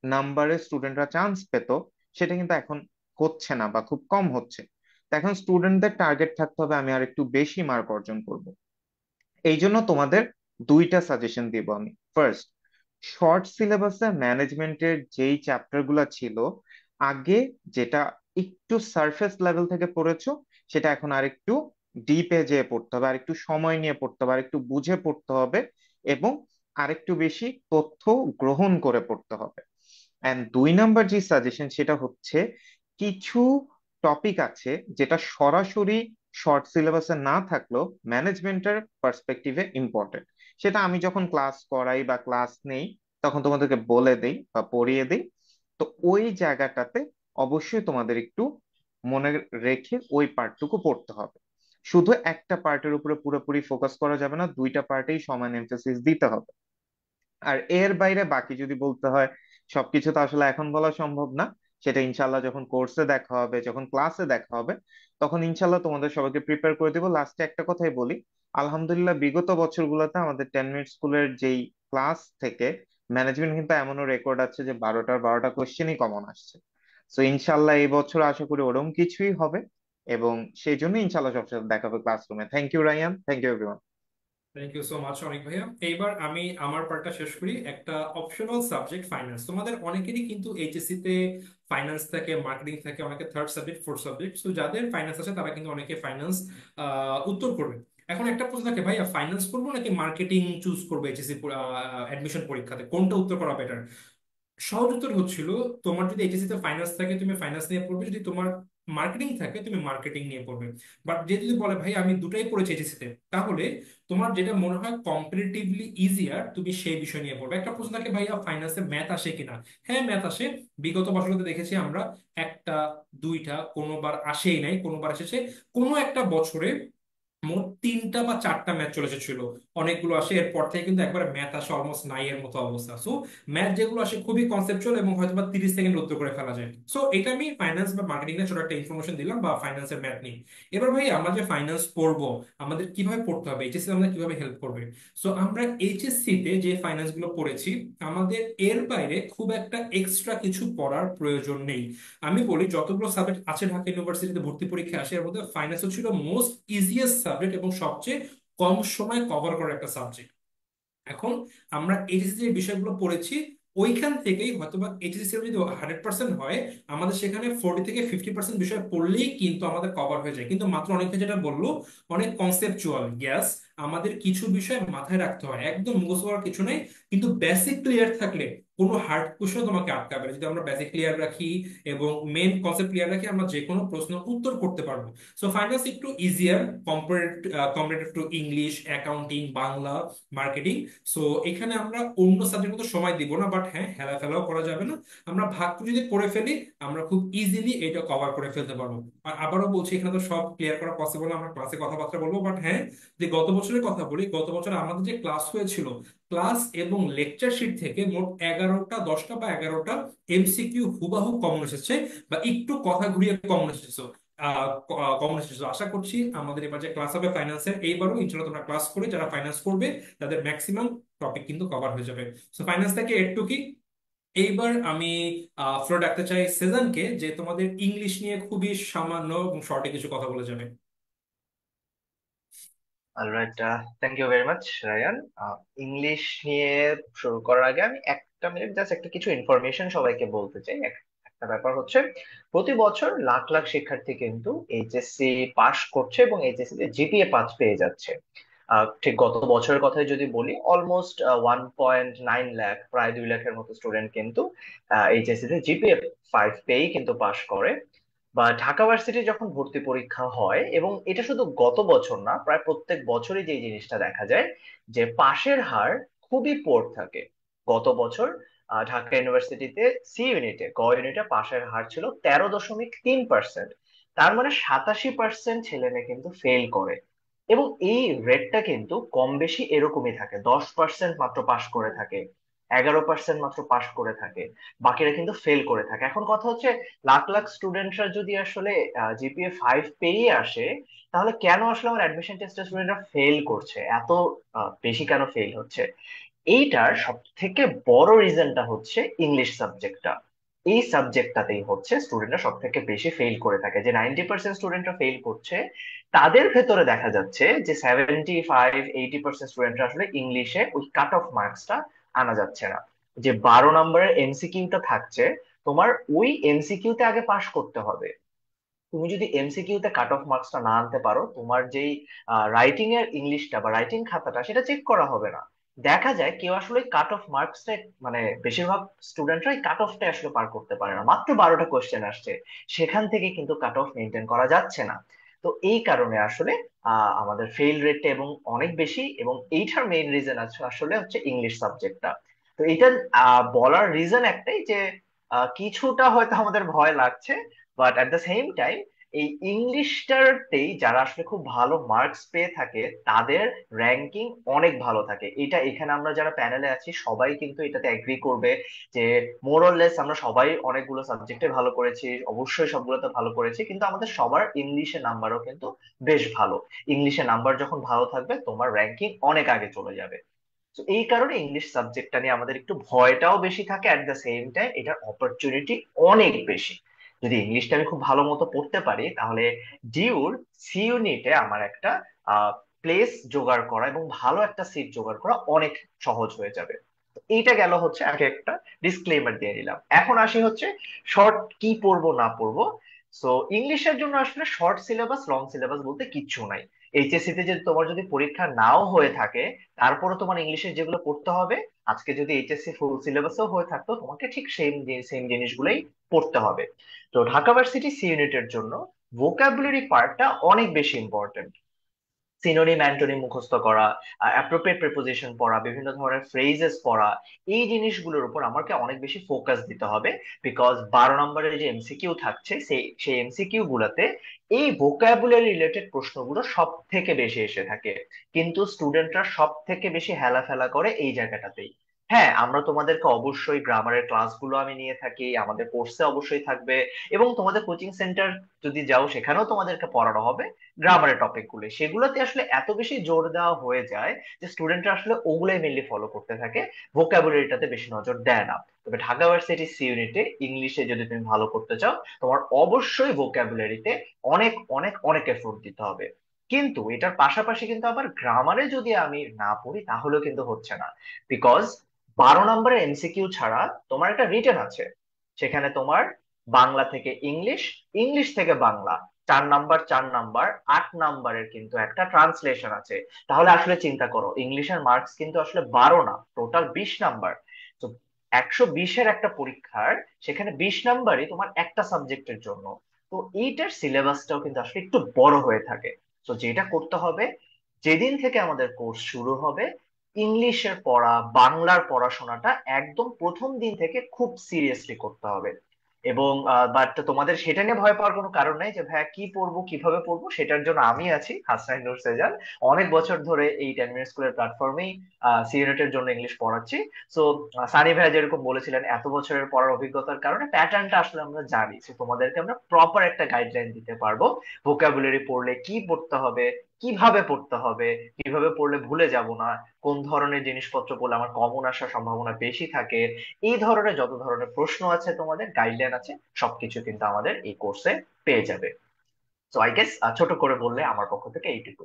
নাম্বারে স্টুডেন্টরা চান্স পেত সেটা কিন্তু এখন হচ্ছে না বা খুব কম হচ্ছে। তো এখন স্টুডেন্টদের টার্গেট থাকতে হবে আমি আর একটু বেশি মার্ক অর্জন করব। এই জন্য তোমাদের দুইটা সাজেশন দিব আমি। ফার্স্ট, শর্ট সিলেবাসে ম্যানেজমেন্টের যেই চ্যাপ্টার গুলা ছিল আগে, যেটা একটু সারফেস লেভেল থেকে পড়েছো, সেটা এখন আরেকটু ডিপে যেয়ে পড়তে হবে, আরেকটু সময় নিয়ে পড়তে হবে, আরেকটু বুঝে পড়তে হবে, এবং আরেকটু বেশি তথ্য গ্রহণ করে পড়তে হবে। এন্ড দুই নাম্বার যে সাজেশন সেটা হচ্ছে, কিছু টপিক আছে যেটা সরাসরি শর্ট সিলেবাসে না থাকলেও ম্যানেজমেন্টের পার্সপেক্টিভে ইম্পর্টেন্ট। সেটা আমি যখন ক্লাস করাই বা ক্লাস নেই তখন তোমাদেরকে বলে দেই বা পড়িয়ে দেই। তো ওই জায়গাটাতে অবশ্যই তোমাদের একটু মনে রেখে ওই পার্টটুকু পড়তে হবে। শুধু একটা পার্টের উপরে পুরোপুরি ফোকাস করা যাবে না, দুইটা পার্টেই সমান এমফেসিস দিতে হবে। আর এর বাইরে বাকি যদি বলতে হয়, সবকিছু তো আসলে এখন বলা সম্ভব না। সেটা ইনশাল্লাহ যখন কোর্সে দেখা হবে, যখন ক্লাসে দেখা হবে, তখন ইনশাল্লাহ তোমাদের সবাইকে প্রিপেয়ার করে দিব। লাস্টে একটা কথাই বলি, আলহামদুলিল্লাহ বিগত বছরগুলোতে আমাদের 10 মিনিট স্কুলের যেই ক্লাস থেকে ম্যানেজমেন্ট কিন্তু এমনও রেকর্ড আছে যে 12টার 12টা কোশ্চেনই কমন আসছে। তো ইনশাল্লাহ এই বছর আশা করি ওরকম কিছুই হবে, এবং সেই জন্য ইনশাল্লাহ সব সাথে দেখা হবে ক্লাসরুমে। Thank you Ryan, thank you everyone. Thank you so much অনেক ভাইয়া। এইবার আমি আমার পার্টটা শেষ করি। একটা অপশনাল সাবজেক্ট ফাইন্যান্স, তোমাদের অনেকেরই কিন্তু এইচএসসি তে ফাইন্যান্স থাকে, মার্কেটিং থাকে, অনেকে থার্ড সাবজেক্ট, ফোর্থ সাবজেক্ট। তো যাদের ফাইন্যান্স আছে তারা কিন্তু অনেকে ফাইন্যান্স উত্তর করবে। এখন একটা প্রশ্ন থাকে, ভাইয়া ফাইন্যান্স করবো নাকি মার্কেটিং চুজ করবো এইচএসসি অ্যাডমিশন পরীক্ষাতে, কোনটা উত্তর করা বেটার? সহজ উত্তর হচ্ছিল, তোমার যদি এইচএসসি তে ফাইন্যান্স থাকে তুমি ফাইন্যান্স নিয়ে পড়বে, যদি তোমার মার্কেটিং থাকে তুমি মার্কেটিং নিয়ে পড়বে। বাট যে যদি বলে ভাই আমি দুটাই পড়েছি এইচএসসি তে, তাহলে তোমার যেটা মনে হয় কম্পারেটিভলি ইজিয়ার তুমি সেই বিষয় নিয়ে পড়বে। একটা প্রশ্ন থাকে, ভাইয়া ফাইন্যান্সে ম্যাথ আসে কিনা? হ্যাঁ, ম্যাথ আসে। বিগত বছরগুলোতে দেখেছি আমরা, একটা দুইটা, কোনোবার আসেই নাই, কোনোবার এসেছে। কোনো একটা বছরে মোট 3টা বা 4টা ম্যাচ চলে এসেছিল, অনেকগুলো আসে। এরপর থেকে কিন্তু একবারে ম্যাথ আসে অলমোস্ট নাই এর মতো অবস্থা। সো ম্যাথ যেগুলো আসে খুবই কনসেপচুয়াল এবং হয়তো বা 30 সেকেন্ড উত্তর করে ফেলা যায়। সো এটা আমি ফাইন্যান্স বা মার্কেটিং এর ছোট একটা ইনফরমেশন দিলাম, বা ফাইন্যান্সের ম্যাথ নিয়ে। এবার ভাই আমরা যে ফাইন্যান্স পড়বো, আমাদের কিভাবে পড়তে হবে, এইচএসসি আমাদের কিভাবে হেল্প করবে? সো আমরা এইচএসসি তে যে ফাইন্যান্স গুলো পড়েছি, আমাদের এর বাইরে খুব একটা এক্সট্রা কিছু পড়ার প্রয়োজন নেই। আমি বলি যতগুলো সাবজেক্ট আছে ঢাকা ইউনিভার্সিটিতে ভর্তি পরীক্ষা আসে, এর মধ্যে ফাইন্যান্স ছিল মোস্ট ইজিয়েস্ট সাবজেক্ট এবং সবচেয়ে কম সময় কভার করার একটা সাবজেক্ট। এখন আমরা এইচএসসি যে বিষয়গুলো পড়েছি, ওইখান থেকেই হয়তোবা এইচএসসি যদি 100% হয়, আমাদের সেখানে 40 থেকে 50% বিষয় পড়লেই কিন্তু আমাদের কভার হয়ে যায়। কিন্তু মাত্র অনেকে যেটা বললো, অনেক কনসেপচুয়াল, গ্যাস, আমাদের কিছু বিষয় মাথায় রাখতে হয়, একদম মুখস্থ করার কিছু নেই। কিন্তু বেসিক ক্লিয়ার থাকলে কোনো হার্ড কোশ্চেন তোমাকে আটকাবে না। যদি আমরা বেসিক ক্লিয়ার রাখি এবং মেন কনসেপ্ট ক্লিয়ার রাখি, আমরা যে কোনো প্রশ্ন উত্তর করতে পারবো। সো ফাইন্যান্স একটু easier comparative to English, accounting, Bangla, marketing. So এখানে আমরা অন্য সাবজেক্ট মতো সময় দিব না, বাট হ্যাঁ, হেলাফেলাও করা যাবে না। আমরা ভাগ করে যদি পড়ে ফেলি, আমরা খুব ইজিলি এটা কভার করে ফেলতে পারবো। আর আবারও বলছি, এখানে তো সব ক্লিয়ার করা পসিবল না, আমরা ক্লাসে কথাবার্তা বলবো। বাট হ্যাঁ, যে গত বছরের কথা বলি, গত বছর আমাদের যে ক্লাস হয়েছিল, ক্লাস এবং লেকচার শিট থেকে মোট 11টা, 10টা বা 11টা এমসিকিউ হুবাহু কমন এসেছে, বা একটু কথা ঘুরিয়ে কমন এসেছে। কমিউনিকেশন। আশা করছি আমাদের এবার যে ক্লাস হবে ফাইন্যান্সের, এইবারও ইনশাল্লাহ তোমরা ক্লাস করে যারা ফাইন্যান্স করবে তাদের ম্যাক্সিমাম টপিক কিন্তু কভার হয়ে যাবে। সো ফাইন্যান্স থেকে এটুকুই। এইবার আমি ফ্লোর রাখতে চাই সেজানকে, যে তোমাদের ইংলিশ নিয়ে খুবই সামান্য এবং শর্টে কিছু কথা বলে যাবে। Alright, thank you very much Ryan. English নিয়ে শুরু করার আগে আমি একটা মিনিট জাস্ট একটা কিছু ইনফরমেশন সবাইকে বলতে চাই। একটা ব্যাপার হচ্ছে, প্রতি বছর লাখ লাখ শিক্ষার্থী কিন্তু এইচএসসি পাশ করছে এবং এইচএসসি তে জিপিএ 5 পেয়ে যাচ্ছে। ঠিক গত বছরের কথাই যদি বলি, অলমোস্ট 1.9 লাখ, প্রায় 2 লাখের মতো স্টুডেন্ট কিন্তু এইচএসসি তে জিপিএ 5 পেয়েই কিন্তু পাশ করে। বা ঢাকা ভার্সিটি যখন ভর্তি পরীক্ষা হয়, এবং এটা শুধু গত বছর না, প্রায় প্রত্যেক বছরই যে জিনিসটা দেখা যায় যে পাশের হার খুবই পোর থাকে। গত বছর ঢাকা ইউনিভার্সিটিতে সি ইউনিটে, গ ইউনিটে পাশের হার ছিল 13.3%। তার মানে 87% ছেলে মেয়ে কিন্তু ফেল করে। এবং এই রেটটা কিন্তু কম বেশি এরকমই থাকে, 10% মাত্র পাশ করে থাকে, 11% মাত্র পাশ করে থাকে, বাকিরা কিন্তু ফেল করে থাকে। এখন কথা হচ্ছে, লাখ লাখ স্টুডেন্টরা যদি আসলে জিপিএ 5 পেয়ে আসে, তাহলে কেন আসলে আমার অ্যাডমিশন টেস্টের স্টুডেন্টরা ফেল করছে, এত বেশি কেন ফেল হচ্ছে? এইটার সব থেকে বড় রিজনটা হচ্ছে ইংলিশ সাবজেক্টটা। এই সাবজেক্টটাতেই হচ্ছে স্টুডেন্টরা সব থেকে বেশি ফেল করে থাকে। যে 90% স্টুডেন্টরা ফেল করছে, তাদের ভেতরে দেখা যাচ্ছে যে 75-80% স্টুডেন্টরা আসলে ইংলিশে ওই কাট অফ মার্কসটা আনা যাচ্ছে না। যে 12 নম্বরের এমসিকিউটা থাকছে, তোমার ওই এমসিকিউতে আগে পাশ করতে হবে। তুমি যদি এমসিকিউ তে কাট অফ মার্কসটা না আনতে পারো, তোমার যেই রাইটিং এর ইংলিশটা বা রাইটিং খাতাটা সেটা চেক করা হবে না। দেখা যায় কেউ আসলে কাট অফ মার্কসটা, মানে বেশিরভাগ স্টুডেন্টরাই কাট অফটা আসলে পার করতে পারে না। মাত্র 12টা কোশ্চেন আসছে, সেখান থেকে কিন্তু কাট অফ মেনটেন করা যাচ্ছে না। তো এই কারণে আসলে আমাদের ফেল রেটটা এবং অনেক বেশি, এবং এইটার মেইন রিজন আছে আসলে হচ্ছে ইংলিশ সাবজেক্টটা। তো এটা বলার রিজন একটাই যে কিছুটা হয়তো আমাদের ভয় লাগছে, but at the same time এই ইংলিশটাতেই যারা আসলে খুব ভালো মার্কস পেয়ে থাকে, তাদের র্যাঙ্কিং অনেক ভালো থাকে। এটা এখানে আমরা যারা প্যানেলে আছি সবাই কিন্তু এটাতে এগ্রি করবে যে মোর অর লেস আমরা সবাই অনেকগুলো সাবজেক্টে ভালো করেছি, অবশ্যই সবগুলোতে ভালো করেছি, কিন্তু আমাদের সবার ইংলিশে নাম্বারও কিন্তু বেশ ভালো। ইংলিশে নাম্বার যখন ভালো থাকবে, তোমার র্যাঙ্কিং অনেক আগে চলে যাবে। তো এই কারণে ইংলিশ সাবজেক্টটা নিয়ে আমাদের একটু ভয়টাও বেশি থাকে, অ্যাট দ্য সেম টাইম এটার অপরচুনিটি অনেক বেশি। যদি ইংলিশটা আমি খুব ভালো মতো পড়তে পারি, তাহলে ডিউর সি ইউনিটে আমার একটা প্লেস জোগাড় করা এবং ভালো একটা সিট জোগাড় করা অনেক সহজ হয়ে যাবে। তো এইটা গেল হচ্ছে আগে একটা ডিসক্লেমার দিয়ে দিলাম। এখন আসি হচ্ছে শর্ট কি পড়বো না পড়বো। সো ইংলিশের জন্য আসলে শর্ট সিলেবাস লং সিলেবাস বলতে কিচ্ছু নাই। এইচএসসি তে যদি তোমার যদি পরীক্ষা নাও হয়ে থাকে, তারপরে তোমার ইংলিশের যেগুলো পড়তে হবে, আজকে যদি এইচএসসি ফুল সিলেবাসও হয়ে থাকতো, তোমাকে ঠিক সেম সেম জিনিসগুলোই পড়তে হবে। তো ঢাকা ভার্সিটি সি ইউনিটের জন্য ভোকাবুলারি পার্টটা অনেক বেশি ইম্পর্টেন্ট। সিনোনিম অ্যান্টোনিম মুখস্থ করা, অ্যাপ্রোপ্রিয়েট প্রিপোজিশন পড়া, বিভিন্ন ধরনের ফ্রেজেস পড়া, এই জিনিসগুলোর উপর আমাকে অনেক বেশি ফোকাস দিতে হবে। বিকজ 12 নম্বরের যে এমসিকিউ থাকছে, সেই এমসিকিউ গুলাতে এই ভোকাবুলারি রিলেটেড প্রশ্নগুলো সব থেকে বেশি এসে থাকে। কিন্তু স্টুডেন্টরা সব থেকে বেশি হেলাফেলা করে এই জায়গাটাতেই। হ্যাঁ, আমরা তোমাদেরকে অবশ্যই গ্রামারের ক্লাসগুলো আমি নিয়ে থাকি, আমাদের কোর্সে অবশ্যই থাকবে, এবং তোমাদের কোচিং সেন্টার যদি যাও সেখানেও তোমাদেরকে পড়ানো হবে গ্রামারের টপিক গুলো। সেগুলোতে আসলে এত বেশি জোর দেওয়া হয়ে যায় যে স্টুডেন্টরা আসলে ওগুলোই মেনলি ফলো করতে থাকে, ভোকাবুলারিটাতে বেশি নজর দেয় না। তবে ঢাকা ভার্সিটি সি ইউনিটে ইংলিশে যদি তুমি ভালো করতে চাও, তোমার অবশ্যই ভোকাবুলারিতে অনেক অনেক অনেক এফোর্ট দিতে হবে। কিন্তু এটার পাশাপাশি কিন্তু আবার গ্রামারে যদি আমি না পড়ি, তাহলেও কিন্তু হচ্ছে না। বিকজ 12 নম্বরের এমসিকিউ ছাড়া তোমার একটা রিটেন আছে, সেখানে তোমার বাংলা থেকে ইংলিশ, ইংলিশ থেকে বাংলা, 4 নাম্বার 4 নাম্বার, 8 নাম্বারের কিন্তু একটা ট্রান্সলেশন আছে। তাহলে আসলে চিন্তা করো, ইংলিশের মার্কস কিন্তু আসলে 12 না, টোটাল 20 নাম্বার। তো 120-এর একটা পরীক্ষার, সেখানে 20 নাম্বারই তোমার একটা সাবজেক্টের জন্য। তো এইটার সিলেবাসটাও কিন্তু আসলে একটু বড় হয়ে থাকে। তো যেটা করতে হবে, যেদিন থেকে আমাদের কোর্স শুরু হবে, ইংলিশের পড়া, বাংলার পড়াশোনাটা একদম প্রথম দিন থেকে খুব সিরিয়াসলি করতে হবে। এবং বাট তোমাদের সেটা নিয়ে ভয় পাওয়ার কোনো কারণ নাই যে ভাইয়া কি পড়বো কিভাবে পড়বো, সেটার জন্য আমি আছি, হাসনাইন নূর সেজান। অনেক বছর ধরে এই 10 মিনিট স্কুলের প্ল্যাটফর্মেই সি ইউনিটের জন্য ইংলিশ পড়াচ্ছি। সো সানি ভাইয়া যেরকম বলেছিলেন, এত বছরের পড়ার অভিজ্ঞতার কারণে প্যাটার্নটা আসলে আমরা জানি, যে তোমাদেরকে আমরা প্রপার একটা গাইডলাইন দিতে পারবো। ভোকাবুলারি পড়লে কি পড়তে হবে, কিভাবে পড়তে হবে, কিভাবে পড়লে ভুলে যাব না, কোন ধরনের জিনিসপত্র পড়লে আমার কমন আসার সম্ভাবনা বেশি থাকে, এই ধরনের যত ধরনের প্রশ্ন আছে, তোমাদের গাইডলাইন আছে, সবকিছু কিন্তু আমাদের এই কোর্সে পেয়ে যাবে। তো আই গেস ছোট করে বললে আমার পক্ষ থেকে এইটুকু।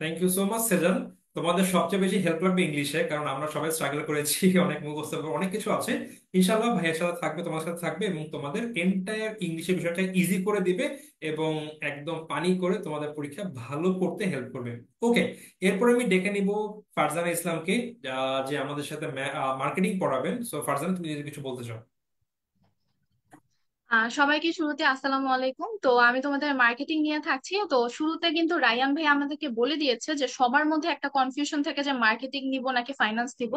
Thank you so much Sezan. তোমাদের সবচেয়ে বেশি হেল্প লাগবে ইংলিশে, কারণ আমরা সবাই স্ট্রাগল করেছি অনেক মুখস্থ ব্যাপার, অনেক কিছু আছে। ইনশাল্লাহ ভাইয়ের সাথে থাকবে, তোমার সাথে থাকবে এবং তোমাদের এন্টায়ার ইংলিশের বিষয়টা ইজি করে দিবে এবং একদম পানি করে তোমাদের পরীক্ষা ভালো করতে হেল্প করবে। ওকে, এরপর আমি ডেকে নিব ফারজানা ইসলামকে, যে আমাদের সাথে মার্কেটিং পড়াবেন। সো ফারজানা, তুমি যদি কিছু বলতে চাও। সবাইকে শুরুতে আসসালামু আলাইকুম। তো আমি তোমাদের মার্কেটিং নিয়ে থাকছি। তো শুরুতে কিন্তু রায়ান ভাই আমাদেরকে বলে দিয়েছে যে সবার মধ্যে একটা কনফিউশন থাকে যে মার্কেটিং নিব নাকি ফাইন্যান্স নিব।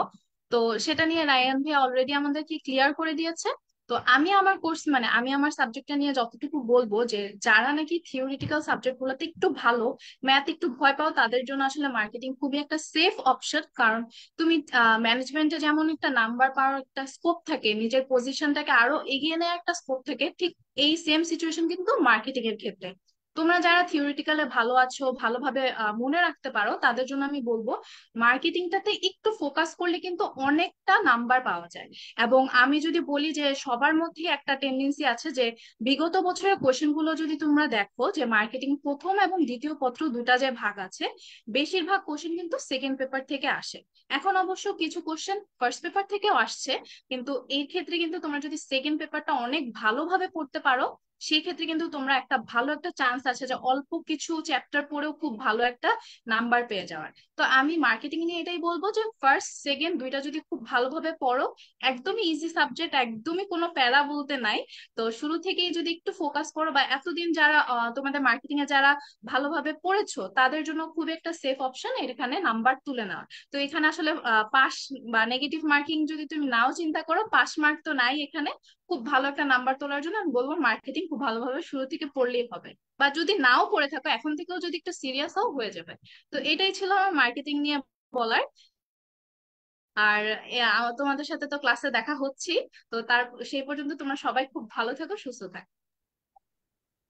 তো সেটা নিয়ে রায়ান ভাই অলরেডি আমাদেরকে ক্লিয়ার করে দিয়েছে। তো আমি আমার কোর্স মানে আমি আমার সাবজেক্টটা নিয়ে যতটুকু বলবো, যে যারা নাকি থিওরিটিক্যাল সাবজেক্ট গুলোতে একটু ভালো, ম্যাথ একটু ভয় পাও, তাদের জন্য আসলে মার্কেটিং খুবই একটা সেফ অপশন। কারণ তুমি ম্যানেজমেন্টে যেমন একটা নাম্বার পাওয়ার একটা স্কোপ থাকে, নিজের পজিশনটাকে আরো এগিয়ে নেওয়ার একটা স্কোপ থাকে, ঠিক এই সেম সিচুয়েশন কিন্তু মার্কেটিং এর ক্ষেত্রে। তোমরা যারা থিওরিটিক্যালে ভালো আছো, ভালোভাবে মনে রাখতে পারো, তাদের জন্য আমি বলবো মার্কেটিংটাতে একটু ফোকাস করলে কিন্তু অনেকটা নাম্বার পাওয়া যায়। এবং আমি যদি বলি যে সবার মধ্যে একটা টেন্ডেন্সি আছে যে বিগত বছরের কোশ্চেন গুলো যদি তোমরা দেখো, যে মার্কেটিং প্রথম এবং দ্বিতীয় পত্র দুটা যে ভাগ আছে, বেশিরভাগ কোশ্চেন কিন্তু সেকেন্ড পেপার থেকে আসে। এখন অবশ্য কিছু কোশ্চেন ফার্স্ট পেপার থেকেও আসছে, কিন্তু এই ক্ষেত্রে কিন্তু তোমরা যদি সেকেন্ড পেপারটা অনেক ভালোভাবে পড়তে পারো, সেই ক্ষেত্রে কিন্তু তোমরা একটা ভালো একটা চান্স আছে যে অল্প কিছু চ্যাপ্টার পড়েও খুব ভালো একটা নাম্বার পেয়ে যাওয়ার। তো আমি মার্কেটিং নিয়ে এটাই বলবো যে ফার্স্ট সেকেন্ড দুইটা যদি খুব ভালোভাবে পড়ো, একদমই ইজি সাবজেক্ট, একদমই কোনো প্যারা বলতে নাই। তো শুরু থেকেই যদি একটু ফোকাস করো, বা এতদিন যারা তোমাদের মার্কেটিং এ যারা ভালোভাবে পড়েছো, তাদের জন্য খুব একটা সেফ অপশন এখানে নাম্বার তুলে নেওয়া। তো এখানে আসলে পাস বা নেগেটিভ মার্কিং যদি তুমি নাও চিন্তা করো, পাস মার্ক তো নাই এখানে। খুব ভালো একটা নাম্বার তোলার জন্য আমি বলবো মার্কেটিং খুব ভালোভাবে শুরু থেকে পড়লেই হবে। বা যদি নাও পড়ে থাকো, এখন থেকেও যদি একটু সিরিয়াস হও, হয়ে যাবে। তো এটাই ছিল আমার মার্কেটিং নিয়ে বলার। আর তোমাদের সাথে তো ক্লাসে দেখা হচ্ছে। তো তার সেই পর্যন্ত তোমরা সবাই খুব ভালো থাকো, সুস্থ থাকো।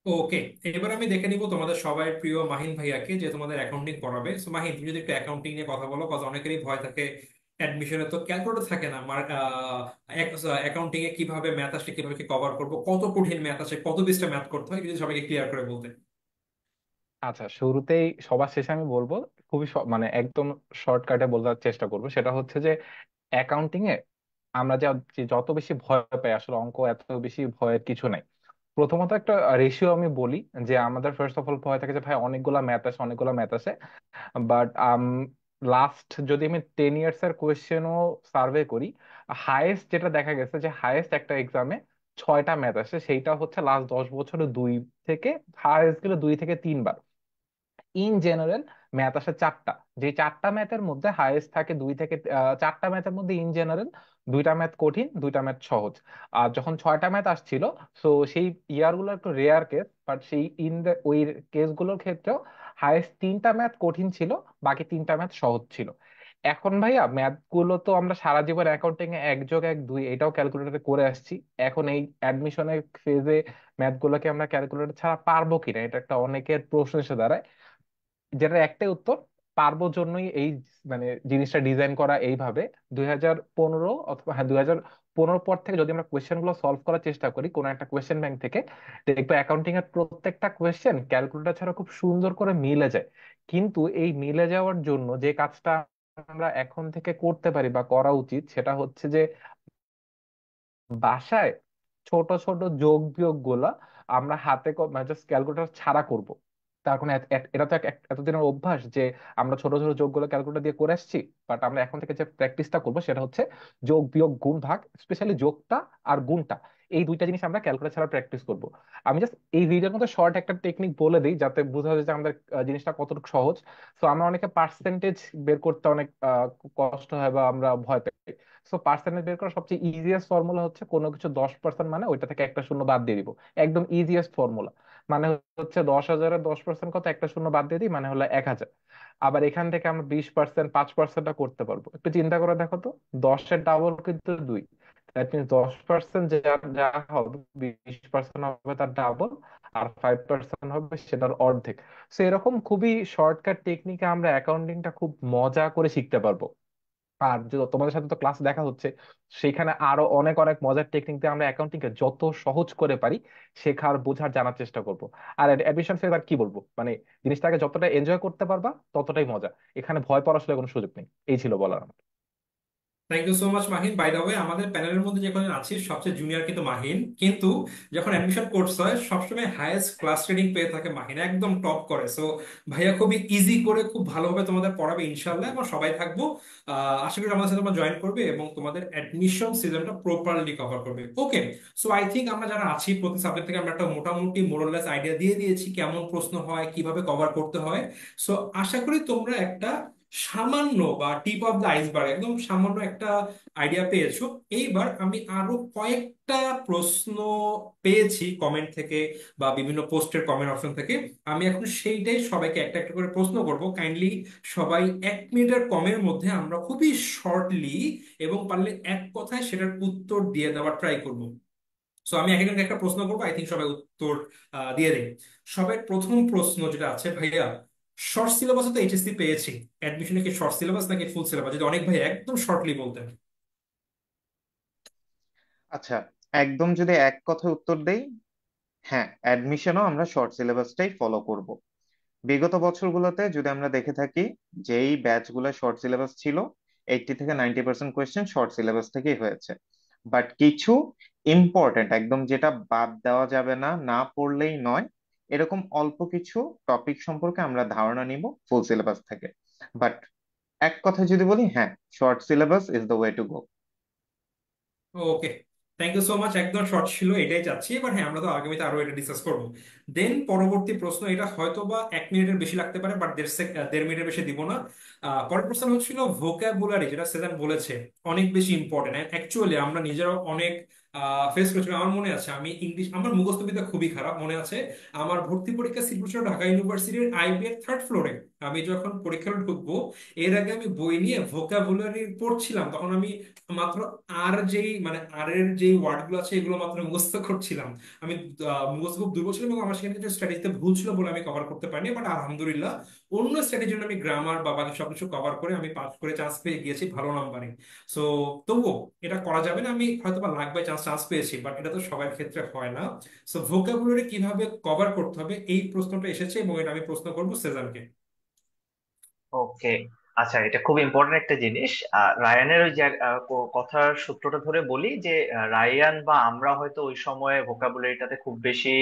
ওকে, এবার আমি দেখে নিব তোমাদের সবাই প্রিয় মাহিন ভাইয়াকে, যে তোমাদের অ্যাকাউন্টিং পড়াবে। সো মাহিন, তুমি যদি একটু অ্যাকাউন্টিং নিয়ে কথা বলো, কজ অনেকেরই ভয় থাকে অ্যাডমিশনে তো ক্যালকুলেটর থাকে না। আমার অ্যাকাউন্টিং এ কিভাবে ম্যাথ আসলে কিভাবে কি কভার করবো, কত কঠিন ম্যাথ আছে, কত পৃষ্ঠা ম্যাথ করতে হয়, যদি সবাইকে ক্লিয়ার করে বলতে। আচ্ছা, শুরুতেই সবার শেষে আমি বলবো, খুবই মানে একদম শর্টকাটে বলার চেষ্টা করবো। সেটা হচ্ছে যে অ্যাকাউন্টিং এ আমরা যে যত বেশি ভয় পাই, আসলে অঙ্ক এত বেশি ভয়ের কিছু নাই। প্রথমত একটা রেশিও আমি বলি, যে আমাদের ফার্স্ট অফ অল ভয় থাকে যে ভাই অনেকগুলা ম্যাথ আসে, অনেকগুলা ম্যাথ আসে। বাট লাস্ট যদি আমি 10 ইয়ার্স এর কোয়েশ্চেনও সার্ভে করি, হাইয়েস্ট যেটা দেখা গেছে যে হাইয়েস্ট একটা এক্সামে 6টা ম্যাথ আসে, সেইটা হচ্ছে লাস্ট 10 বছরে দুই থেকে, হাইয়েস্ট গেলে 2 থেকে 3 বার। ইন জেনারেল ম্যাথ আসে 4টা। যে 4টা ম্যাথের মধ্যে হাইয়েস্ট থাকে 4টা ম্যাথের মধ্যে ইন জেনারেল 2টা ম্যাথ কঠিন, 2টা ম্যাথ সহজ। আর যখন 6টা ম্যাথ আসছিল, তো সেই ইয়ার গুলো একটু রেয়ার কেস, বাট সেই ওই কেসগুলোর ক্ষেত্রেও হাইয়েস্ট 3টা ম্যাথ কঠিন ছিল, বাকি 3টা ম্যাথ সহজ ছিল। এখন ভাইয়া ম্যাথ গুলো তো আমরা সারা জীবন অ্যাকাউন্টিং এ 1+1=2 এটাও ক্যালকুলেটরে করে আসছি। এখন এই অ্যাডমিশনের ফেজে ম্যাথ গুলোকে আমরা ক্যালকুলেটর ছাড়া পারবো কিনা, এটা একটা অনেকের প্রশ্ন এসে দাঁড়ায়। যেটার একটাই উত্তর, পারবো জন্যই এই মানে জিনিসটা ডিজাইন করা এইভাবে। 2015 অথবা হ্যাঁ 2015 পর থেকে যদি আমরা কোয়েশ্চেন গুলো সলভ করার চেষ্টা করি কোন একটা কোয়েশ্চেন ব্যাংক থেকে, দেখবো অ্যাকাউন্টিং এর প্রত্যেকটা কোয়েশ্চেন ক্যালকুলেটর ছাড়া খুব সুন্দর করে মিলে যায়। কিন্তু এই মিলে যাওয়ার জন্য যে কাজটা আমরা এখন থেকে করতে পারি বা করা উচিত, সেটা হচ্ছে যে বাসায় ছোট ছোট যোগ বিয়োগ গুলা আমরা হাতে মানে জাস্ট ক্যালকুলেটর ছাড়া করব। তার কোনো এটা তো এতদিনের অভ্যাস যে আমরা ছোট ছোট যোগগুলো ক্যালকুলেটর দিয়ে করে আসছি। বাট আমরা এখন থেকে যে প্র্যাকটিসটা করবো সেটা হচ্ছে যোগ বিয়োগ গুণ ভাগ, স্পেশালি যোগটা আর গুণটা, এই দুইটা জিনিস আমরা ক্যালকুলেটর ছাড়া প্র্যাকটিস করব। আমি জাস্ট এই ভিডিওর মধ্যে শর্ট একটা টেকনিক বলে দিই, যাতে বোঝা যায় যে আমাদের জিনিসটা কতটুকু সহজ। তো আমরা অনেকে পার্সেন্টেজ বের করতে অনেক কষ্ট হয় বা আমরা ভয় পাই। সো পার্সেন্টেজ বের করার সবচেয়ে ইজিয়েস্ট ফর্মুলা হচ্ছে কোনো কিছু 10% মানে ওইটা থেকে একটা শূন্য বাদ দিয়ে দিব। একদম ইজিয়েস্ট ফর্মুলা। মানে হচ্ছে 10,000-এর 10% কত, একটা শূন্য বাদ দিয়ে দিই, মানে হলো 1,000। আবার এখান থেকে আমরা 20%, 5%টা করতে পারবো। একটু চিন্তা করে দেখো তো, 10-এর ডাবল কিন্তু 2। দ্যাট মিনস 10% যা যা হবে, 20% হবে তার ডাবল, আর 5% হবে সেটার অর্ধেক। তো এরকম খুবই শর্টকাট টেকনিকে আমরা অ্যাকাউন্টিংটা খুব মজা করে শিখতে পারবো। আর যে তোমাদের সাথে তো ক্লাস দেখা হচ্ছে, সেখানে আরো অনেক অনেক মজার টেকনিক দিয়ে আমরা অ্যাকাউন্টিং কে যত সহজ করে পারি শেখার, বোঝার, জানার চেষ্টা করব। আর অ্যাডমিশন ফেজ আর কি বলবো, মানে জিনিসটাকে যতটা এনজয় করতে পারবা ততটাই মজা। এখানে ভয় পাওয়ার আসলে কোনো সুযোগ নেই। এই ছিল বলার আমার। Thank you so much Mahin. By the way, আমাদের প্যানেলের মধ্যে যে কজন আছিস সবচেয়ে জুনিয়র কিন্তু মাহিন, কিন্তু যখন অ্যাডমিশন কোর্স হয় সবসময় হাইয়েস্ট ক্লাস রেটিং পেয়ে থাকে মাহিন, একদম টপ করে। সো ভাইয়া খুবই ইজি করে খুব ভালোভাবে তোমাদের পড়াবে ইনশাল্লাহ, এবং সবাই থাকবো। আশা করি আমাদের সাথে তোমরা জয়েন করবে এবং তোমাদের অ্যাডমিশন সিজনটা প্রপারলি কভার করবে। ওকে, সো আই থিঙ্ক আমরা যারা আছি প্রতি সাবজেক্ট থেকে আমরা একটা মোটামুটি মোরাললেস আইডিয়া দিয়ে দিয়েছি কেমন প্রশ্ন হয়, কিভাবে কভার করতে হয়। সো আশা করি তোমরা একটা সামান্য বা টিপ অফ দ্য আইসবার্গ, একদম সামান্য একটা আইডিয়া পেয়েছো। এইবার আমি আরো কয়েকটা প্রশ্ন পেয়েছি কমেন্ট থেকে বা বিভিন্ন পোস্টের কমেন্ট অপশন থেকে। আমি এখন সেইটাই সবাইকে একটা একটা করে প্রশ্ন করব। কাইন্ডলি সবাই 1 মিনিটের কমের মধ্যে আমরা খুবই শর্টলি এবং পারলে এক কথায় সেটার উত্তর দিয়ে দেওয়ার ট্রাই করব। সো আমি এক একজনকে একটা প্রশ্ন করবো, আই থিঙ্ক সবাই উত্তর দিয়ে দেয়। সবাই প্রথম প্রশ্ন যেটা আছে, ভাইয়া শর্ট সিলেবাসে তো এইচএসসি পেয়েছি, অ্যাডমিশনে কি শর্ট সিলেবাস নাকি ফুল সিলেবাস, যদি অনেক ভাই একদম শর্টলি বলতেন। আচ্ছা, একদম যদি এক কথায় উত্তর দেই, হ্যাঁ, অ্যাডমিশনও আমরা শর্ট সিলেবাসটাই ফলো করব। বিগত বছরগুলোতে যদি আমরা দেখে থাকি, যেই ব্যাচগুলো শর্ট সিলেবাস ছিল, 80 থেকে 90% কোয়েশ্চেন শর্ট সিলেবাস থেকেই হয়েছে। বাট কিছু ইম্পর্টেন্ট, একদম যেটা বাদ দেওয়া যাবে না, না পড়লেই নয়, এরকম অল্প কিছু টপিক সম্পর্কে আমরা ধারণা নিব ফুল সিলেবাস থেকে। বাট এক কথা যদি বলি, হ্যাঁ, short syllabus is the way to go. Okay, thank you so much. একদম শর্ট ছিল, এটাই চাচ্ছি। এবার হ্যাঁ, আমরা তো আগামীতে আরো এটা ডিসকাস করবো। দেন পরবর্তী প্রশ্ন, এটা হয়তো বা 1 মিনিটের বেশি লাগতে পারে, বাট 1.5 মিনিটের বেশি দিব না। পরের প্রশ্ন হচ্ছিল ভোকাবুলারি, যেটা সেজান বলেছে অনেক বেশি ইম্পর্টেন্ট। অ্যাকচুয়ালি আমরা নিজেরাও অনেক ফেস করেছি। আমার মনে আছে আমি ইংলিশ, আমার মুখস্থ বিদ্যা খুবই খারাপ। মনে আছে আমার ভর্তি পরীক্ষা সিট ছিল ঢাকা ইউনিভার্সিটির আইবি এর 3rd ফ্লোরে। আমি যখন পরীক্ষা ঢুকবো, এর আগে আমি বই নিয়ে ভোকাবুলারি পড়ছিলাম, তখন আমি মাত্র আর যেই মানে আর এর যেই ওয়ার্ড গুলো আছে এগুলো মাত্র মুখস্থ করছিলাম। আমি মুখস্থ খুব দুর্বল ছিল এবং আমার সেখানে কিছু স্ট্র্যাটেজিতে ভুল ছিল বলে আমি কভার করতে পারিনি। বাট আলহামদুলিল্লাহ অন্য স্ট্র্যাটেজির জন্য আমি গ্রামার বা বাকি সবকিছু কভার করে আমি পাস করে চান্স পেয়ে গিয়েছি ভালো নাম্বারে। সো তবুও এটা করা যাবে না, আমি হয়তো বা লাখ বাই চান্স চান্স পেয়েছি, বাট এটা তো সবার ক্ষেত্রে হয় না। সো ভোকাবুলারি কিভাবে কভার করতে হবে এই প্রশ্নটা এসেছে, এবং এটা আমি প্রশ্ন করবো সেজানকে। ওকে, আচ্ছা, এটা খুব ইম্পর্টেন্ট একটা জিনিস। রায়ানের ওই যে কথার সূত্রটা ধরে বলি যে রায়ান বা আমরা হয়তো ওই সময়ে ভোকাবুলারিটাতে খুব বেশি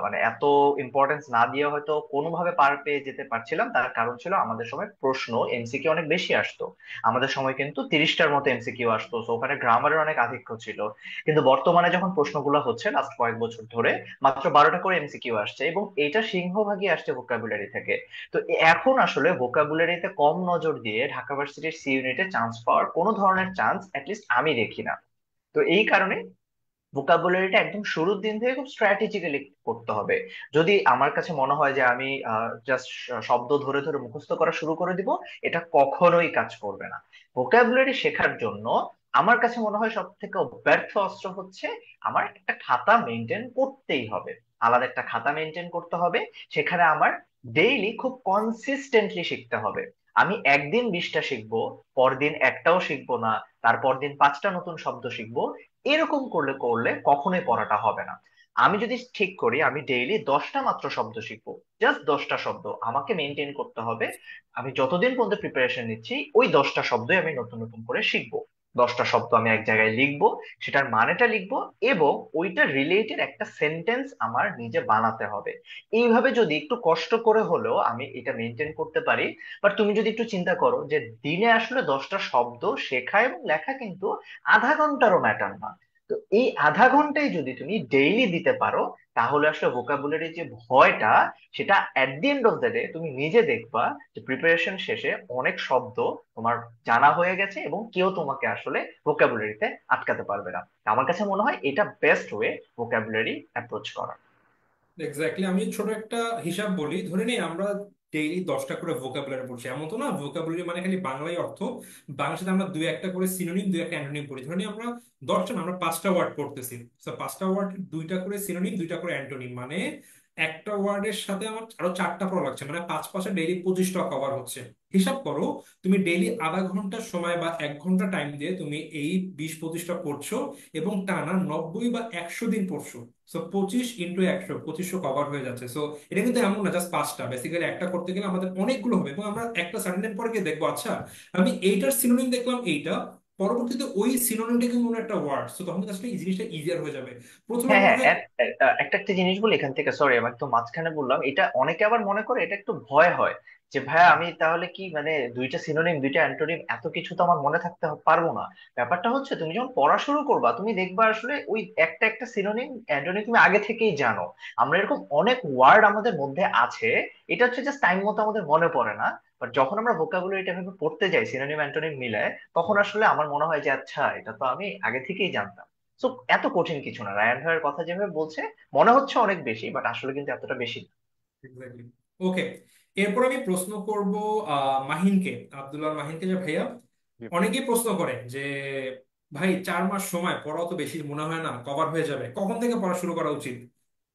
মানে এত ইম্পর্টেন্স না দিয়ে হয়তো কোনোভাবে পার পেয়ে যেতে পারছিলাম। তার কারণ ছিল আমাদের সময় প্রশ্ন এমসিকিউ অনেক বেশি আসতো। আমাদের সময় কিন্তু 30টার মতো এমসিকিউ আসতো, তো ওখানে গ্রামারের অনেক আধিক্য ছিল। কিন্তু বর্তমানে যখন প্রশ্নগুলো হচ্ছে লাস্ট কয়েক বছর ধরে, মাত্র 12টা করে এমসিকিউ আসছে, এবং এটা সিংহভাগই আসছে ভোকাবুলারি থেকে। তো এখন আসলে ভোকাবুলারিতে কম নজর দিয়ে ঢাকা ভার্সিটির সি ইউনিটে চান্স পাওয়ার কোনো ধরনের চান্স অ্যাটলিস্ট আমি দেখি না। তো এই কারণে ভোকাবুলারিটা একদম শুরুর দিন থেকে খুব স্ট্র্যাটেজিক্যালি করতে হবে। যদি আমার কাছে মনে হয় যে আমি জাস্ট শব্দ ধরে ধরে মুখস্থ করা শুরু করে দিব, এটা কখনোই কাজ করবে না। ভোকাবুলারি শেখার জন্য আমার কাছে মনে হয় সব থেকে ব্যর্থ অস্ত্র হচ্ছে আমার একটা খাতা মেনটেন করতেই হবে। আলাদা একটা খাতা মেনটেন করতে হবে। সেখানে আমার ডেইলি খুব কনসিস্টেন্টলি শিখতে হবে। আমি একদিন 20টা শিখবো, পরদিন একটাও শিখবো না, তারপর দিন 5টা নতুন শব্দ শিখবো। এরকম করলে করলে কখনোই পড়াটা হবে না। আমি যদি ঠিক করি আমি ডেইলি 10টা মাত্র শব্দ শিখবো, জাস্ট 10টা শব্দ আমাকে মেনটেন করতে হবে। আমি যতদিন পর্যন্ত প্রিপারেশন নিচ্ছি ওই 10টা শব্দই আমি নতুন নতুন করে শিখবো। 10টা শব্দ আমি এক জায়গায় লিখবো, সেটার মানেটা লিখবো, এবং ওইটা রিলেটেড একটা সেন্টেন্স আমার নিজে বানাতে হবে। এইভাবে যদি একটু কষ্ট করে হলেও আমি এটা মেনটেন করতে পারি। বাট তুমি যদি একটু চিন্তা করো যে দিনে আসলে 10টা শব্দ শেখা এবং লেখা কিন্তু আধা ঘন্টারও ম্যাটার না। তো এই আধা ঘন্টায় যদি তুমি ডেইলি দিতে পারো, তাহলে আসলে ভোকাবুলারি যে ভয়টা, সেটা at the end of the day তুমি নিজে দেখবা যে প্রিপারেশন শেষে অনেক শব্দ তোমার জানা হয়ে গেছে এবং কেউ তোমাকে আসলে ভোকাবুলারিতে আটকাতে পারবে না। আমার কাছে মনে হয় এটা বেস্ট ওয়ে ভোকাবুলারি অ্যাপ্রোচ করা। এক্স্যাক্টলি, আমি ছোট একটা হিসাব বলি, ধরে নিই আমরা ডেইলি 10টা করে ভোকাবুলারি পড়ছি, এমন তো না ভোকাবুলারি মানে খালি বাংলায় অর্থ। বাংলার সাথে আমরা দুই একটা করে সিনোনিম, দুই একটা অ্যান্টোনিম পড়ি। ধরে নিই আমরা 10টা না, আমরা 5টা ওয়ার্ড পড়তেছি। তো 5টা ওয়ার্ড, দুইটা করে সিনোনিম, দুইটা করে অ্যান্টোনিম, মানে একটা ওয়ার্ডের সাথে আমার আরো 4টা পড়া লাগছে, মানে 5 5 ডেইলি 25টা কভার হচ্ছে। হিসাব করো, তুমি ডেইলি আধা ঘন্টা সময় বা 1 ঘন্টা টাইম দিয়ে তুমি এই 20 25টা পড়ছো, এবং টানা 90 বা 100 দিন পড়ছো। সো 25 × 100, 2500 কভার হয়ে যাচ্ছে। সো এটা কিন্তু এমন না জাস্ট 5টা, বেসিক্যালি একটা করতে গেলে আমাদের অনেকগুলো হবে, এবং আমরা একটা সার্টেন টাইম পরে গিয়ে দেখবো আচ্ছা আমি এইটার সিনোনিম দেখলাম এইটা, পরবর্তীতে ওই সিনোনিমটা কিন্তু কোনো একটা ওয়ার্ড, সো তখন কিন্তু আসলে এই জিনিসটা ইজিয়ার হয়ে যাবে। প্রথমে হ্যাঁ, মনে হ্যাঁ, হয়। একটা একটা জিনিস বলি এখান থেকে, সরি আমি একটু মাঝখানে বললাম, এটা অনেকে আবার মনে করে এটা একটু ভয় হয় যে ভাইয়া আমি তাহলে কি মানে দুইটা সিনোনিম দুইটা অ্যান্টোনিম এত কিছু তো আমার মনে থাকতে পারবো না। ব্যাপারটা হচ্ছে তুমি যখন পড়া শুরু করবা তুমি দেখবা আসলে ওই একটা একটা সিনোনিম অ্যান্টোনিম তুমি আগে থেকেই জানো। আমরা এরকম অনেক ওয়ার্ড আমাদের মধ্যে আছে, এটা হচ্ছে জাস্ট টাইম মতো আমাদের মনে পড়ে না। বাট যখন আমরা ভোকাবুলারিটা ভাবে পড়তে যাই সিনোনিম অ্যান্টোনিম মিলায়, তখন আসলে আমার মনে হয় যে আচ্ছা এটা তো আমি আগে থেকেই জানতাম। তো এত কঠিন কিছু না, রায়ান ভাইয়ের কথা যেভাবে বলছে মনে হচ্ছে অনেক বেশি, বাট আসলে কিন্তু এতটা বেশি না। এক্স্যাক্টলি। ওকে, এরপর আমি প্রশ্ন করব মাহিনকে, আব্দুল্লাহ মাহিনকে, যে ভাইয়া জি। অনেকেই প্রশ্ন করে যে ভাই 4 মাস সময় পড়াও তো বেশি মনে হয় না, কভার হয়ে যাবে, কখন থেকে পড়া শুরু করা উচিত?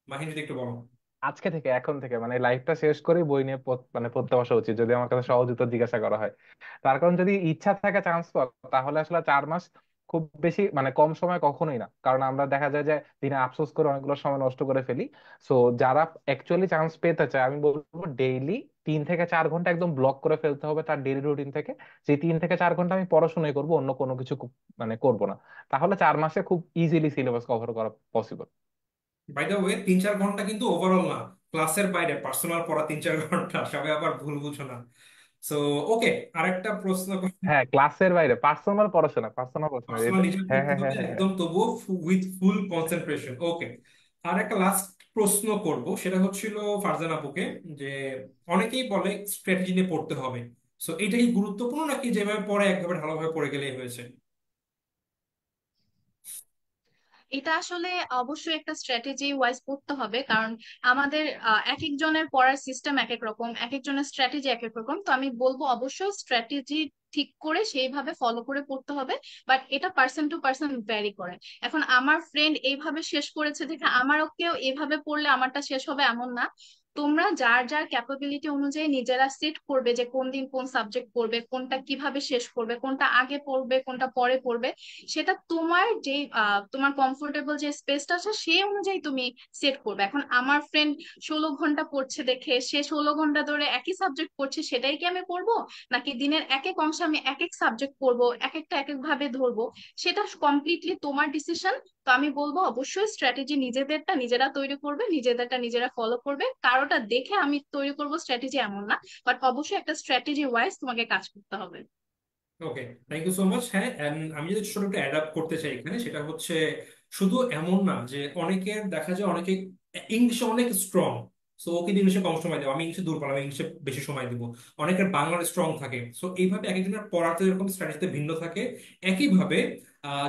মাহিন যদি একটু বলো। আজকে থেকে, এখন থেকে, মানে লাইফটা শেষ করেই বই নিয়ে মানে পড়তে বসা উচিত, যদি আমার কাছে সহজ উত্তর জিজ্ঞাসা করা হয়। তার কারণ যদি ইচ্ছা থাকে চান্স পাওয়ার, তাহলে আসলে 4 মাস খুব বেশি মানে কম সময় কখনোই না। কারণ আমরা দেখা যায় যে দিনে আফসোস করে অনেকগুলো সময় নষ্ট করে ফেলি। সো যারা অ্যাকচুয়ালি চান্স পেতে চায়, আমি বলবো ডেইলি 3 থেকে 4 ঘন্টা একদম ব্লক করে ফেলতে হবে তার ডেইলি রুটিন থেকে, যে 3 থেকে 4 ঘন্টা আমি পড়াশোনাই করবো, অন্য কোনো কিছু মানে করবো না। তাহলে 4 মাসে খুব ইজিলি সিলেবাস কভার করা পসিবল। বাই দ্য ওয়ে, 3 4 ঘন্টা কিন্তু ওভারঅল না, ক্লাসের বাইরে পার্সোনাল পড়া 3 4 ঘন্টা, সবাই আবার ভুল বুঝো না। সো ওকে, আরেকটা প্রশ্ন। হ্যাঁ, ক্লাসের বাইরে পার্সোনাল পড়াশোনা, পার্সোনাল পড়াশোনা পার্সোনাল এটা। নিজে হ্যাঁ, পড়তে হ্যাঁ, হবে, হ্যাঁ, হ্যাঁ, হ্যাঁ। একদম তবুও উইথ ফুল কনসেন্ট্রেশন। ওকে, আর একটা লাস্ট প্রশ্ন করব, সেটা হচ্ছিল ফারজান আপুকে, যে অনেকেই বলে স্ট্র্যাটেজি নিয়ে পড়তে হবে। সো এটা কি গুরুত্বপূর্ণ, নাকি যেভাবে পড়ে একভাবে ভালোভাবে পড়ে গেলেই হয়েছে? এটা আসলে অবশ্যই একটা স্ট্র্যাটেজি ওয়াইজ পড়তে হবে, কারণ আমাদের এক একজনের পড়ার সিস্টেম এক এক রকম, এক একজনের স্ট্র্যাটেজি এক এক রকম। তো আমি বলবো অবশ্যই স্ট্র্যাটেজি ঠিক করে সেইভাবে ফলো করে পড়তে হবে। বাট এটা পার্সন টু পার্সন ভ্যারি করে। এখন আমার ফ্রেন্ড এইভাবে শেষ করেছে দেখে আমারও কেউ এইভাবে পড়লে আমারটা শেষ হবে এমন না। তোমরা যার যার ক্যাপাবিলিটি অনুযায়ী নিজেরা সেট করবে যে কোন দিন কোন সাবজেক্ট পড়বে, কোনটা কিভাবে শেষ করবে, কোনটা আগে পড়বে, কোনটা পরে পড়বে। সেটা তোমার যে তোমার কমফোর্টেবল যে স্পেসটা আছে সেই অনুযায়ী তুমি সেট করবে। এখন আমার ফ্রেন্ড 16 ঘন্টা পড়ছে দেখে সে 16 ঘন্টা ধরে একই সাবজেক্ট পড়ছে, সেটাই কি আমি পড়বো? নাকি দিনের এক এক অংশে আমি এক এক সাবজেক্ট পড়বো, এক একটা এক এক ভাবে ধরবো? সেটা কমপ্লিটলি তোমার ডিসিশন। তো আমি বলবো অবশ্যই স্ট্র্যাটেজি নিজেদেরটা নিজেরা তৈরি করবে, নিজেদেরটা নিজেরা ফলো করবে। কারোটা দেখে আমি তৈরি করব স্ট্র্যাটেজি এমন না, বাট অবশ্যই একটা স্ট্র্যাটেজি ওয়াইজ তোমাকে কাজ করতে হবে। ওকে, থ্যাংক ইউ সো মাচ। হ্যাঁ, and আমি যদি ছোট একটা অ্যাড আপ করতে চাই এখানে, সেটা হচ্ছে শুধু এমন না যে অনেকের দেখা যায় অনেকে ইংলিশে অনেক স্ট্রং, সো ওকে ইংলিশে কম সময় দেবো, আমি ইংলিশে দুর্বল, আমি ইংলিশে বেশি সময় দিব। অনেকের বাংলার স্ট্রং থাকে, সো এইভাবে এক একজনের পড়াতে এরকম স্ট্র্যাটেজিতে ভিন্ন থাকে। একইভাবে